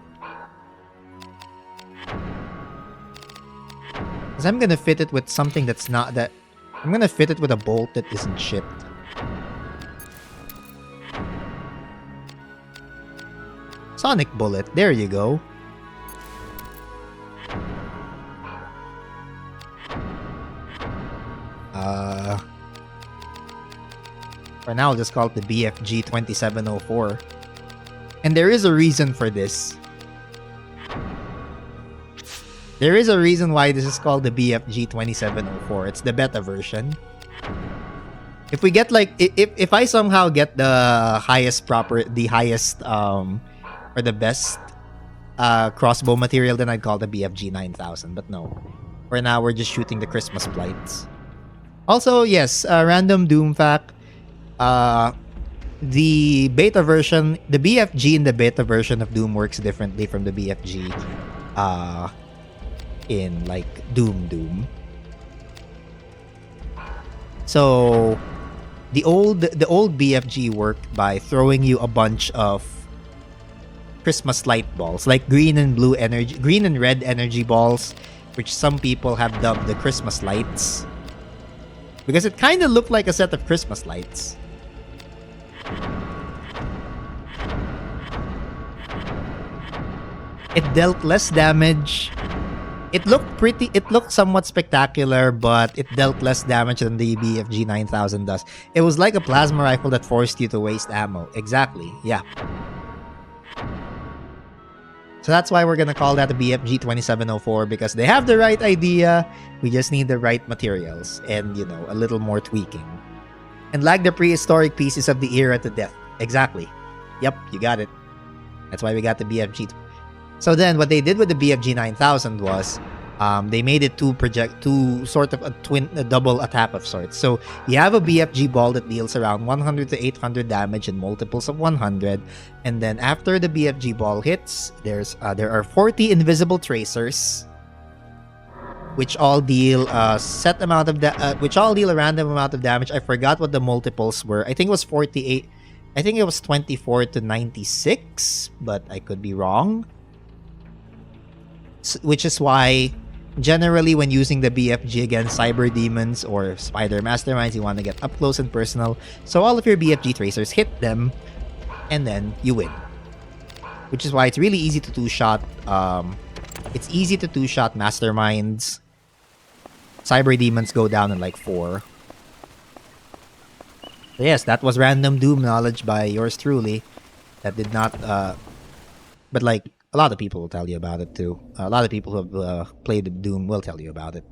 Because I'm gonna fit it with something that's not that... I'm gonna fit it with a bolt that isn't shit. Sonic Bullet, there you go. For now, I'll just call it the BFG 2704. And there is a reason for this. There is a reason why this is called the BFG 2704. It's the beta version. If we get like... If I somehow get the highest or the best crossbow material, then I'd call the BFG 9000. But no. For now, we're just shooting the Christmas Blights. Also, yes, random Doom fact. Uh, the beta version, the BFG in the beta version of Doom works differently from the BFG in like Doom. So the old BFG worked by throwing you a bunch of Christmas light balls, like green and red energy balls, which some people have dubbed the Christmas lights, because it kind of looked like a set of Christmas lights. It dealt less damage. It looked somewhat spectacular, but it dealt less damage than the BFG 9000 does. It was like a plasma rifle that forced you to waste ammo. Exactly, yeah. So that's why we're gonna call that a BFG 2704, because they have the right idea. We just need the right materials and, you know, a little more tweaking. And like the prehistoric pieces of the era to death. Exactly. Yep, you got it. That's why we got the BFG. So then what they did with the BFG 9000 was they made it two sort of a double attack of sorts. So you have a BFG ball that deals around 100 to 800 damage in multiples of 100, and then after the BFG ball hits, there are 40 invisible tracers, which all deal a random amount of damage. I forgot what the multiples were. I think it was 48. I think it was 24 to 96, but I could be wrong. Which is why generally when using the BFG against cyber demons or spider masterminds, you want to get up close and personal, so all of your BFG tracers hit them and then you win. Which is why it's really easy to two-shot masterminds. Cyber demons go down in like 4. So yes, that was random Doom knowledge by yours truly. That did not but like a lot of people will tell you about it too. A lot of people who have played Doom will tell you about it.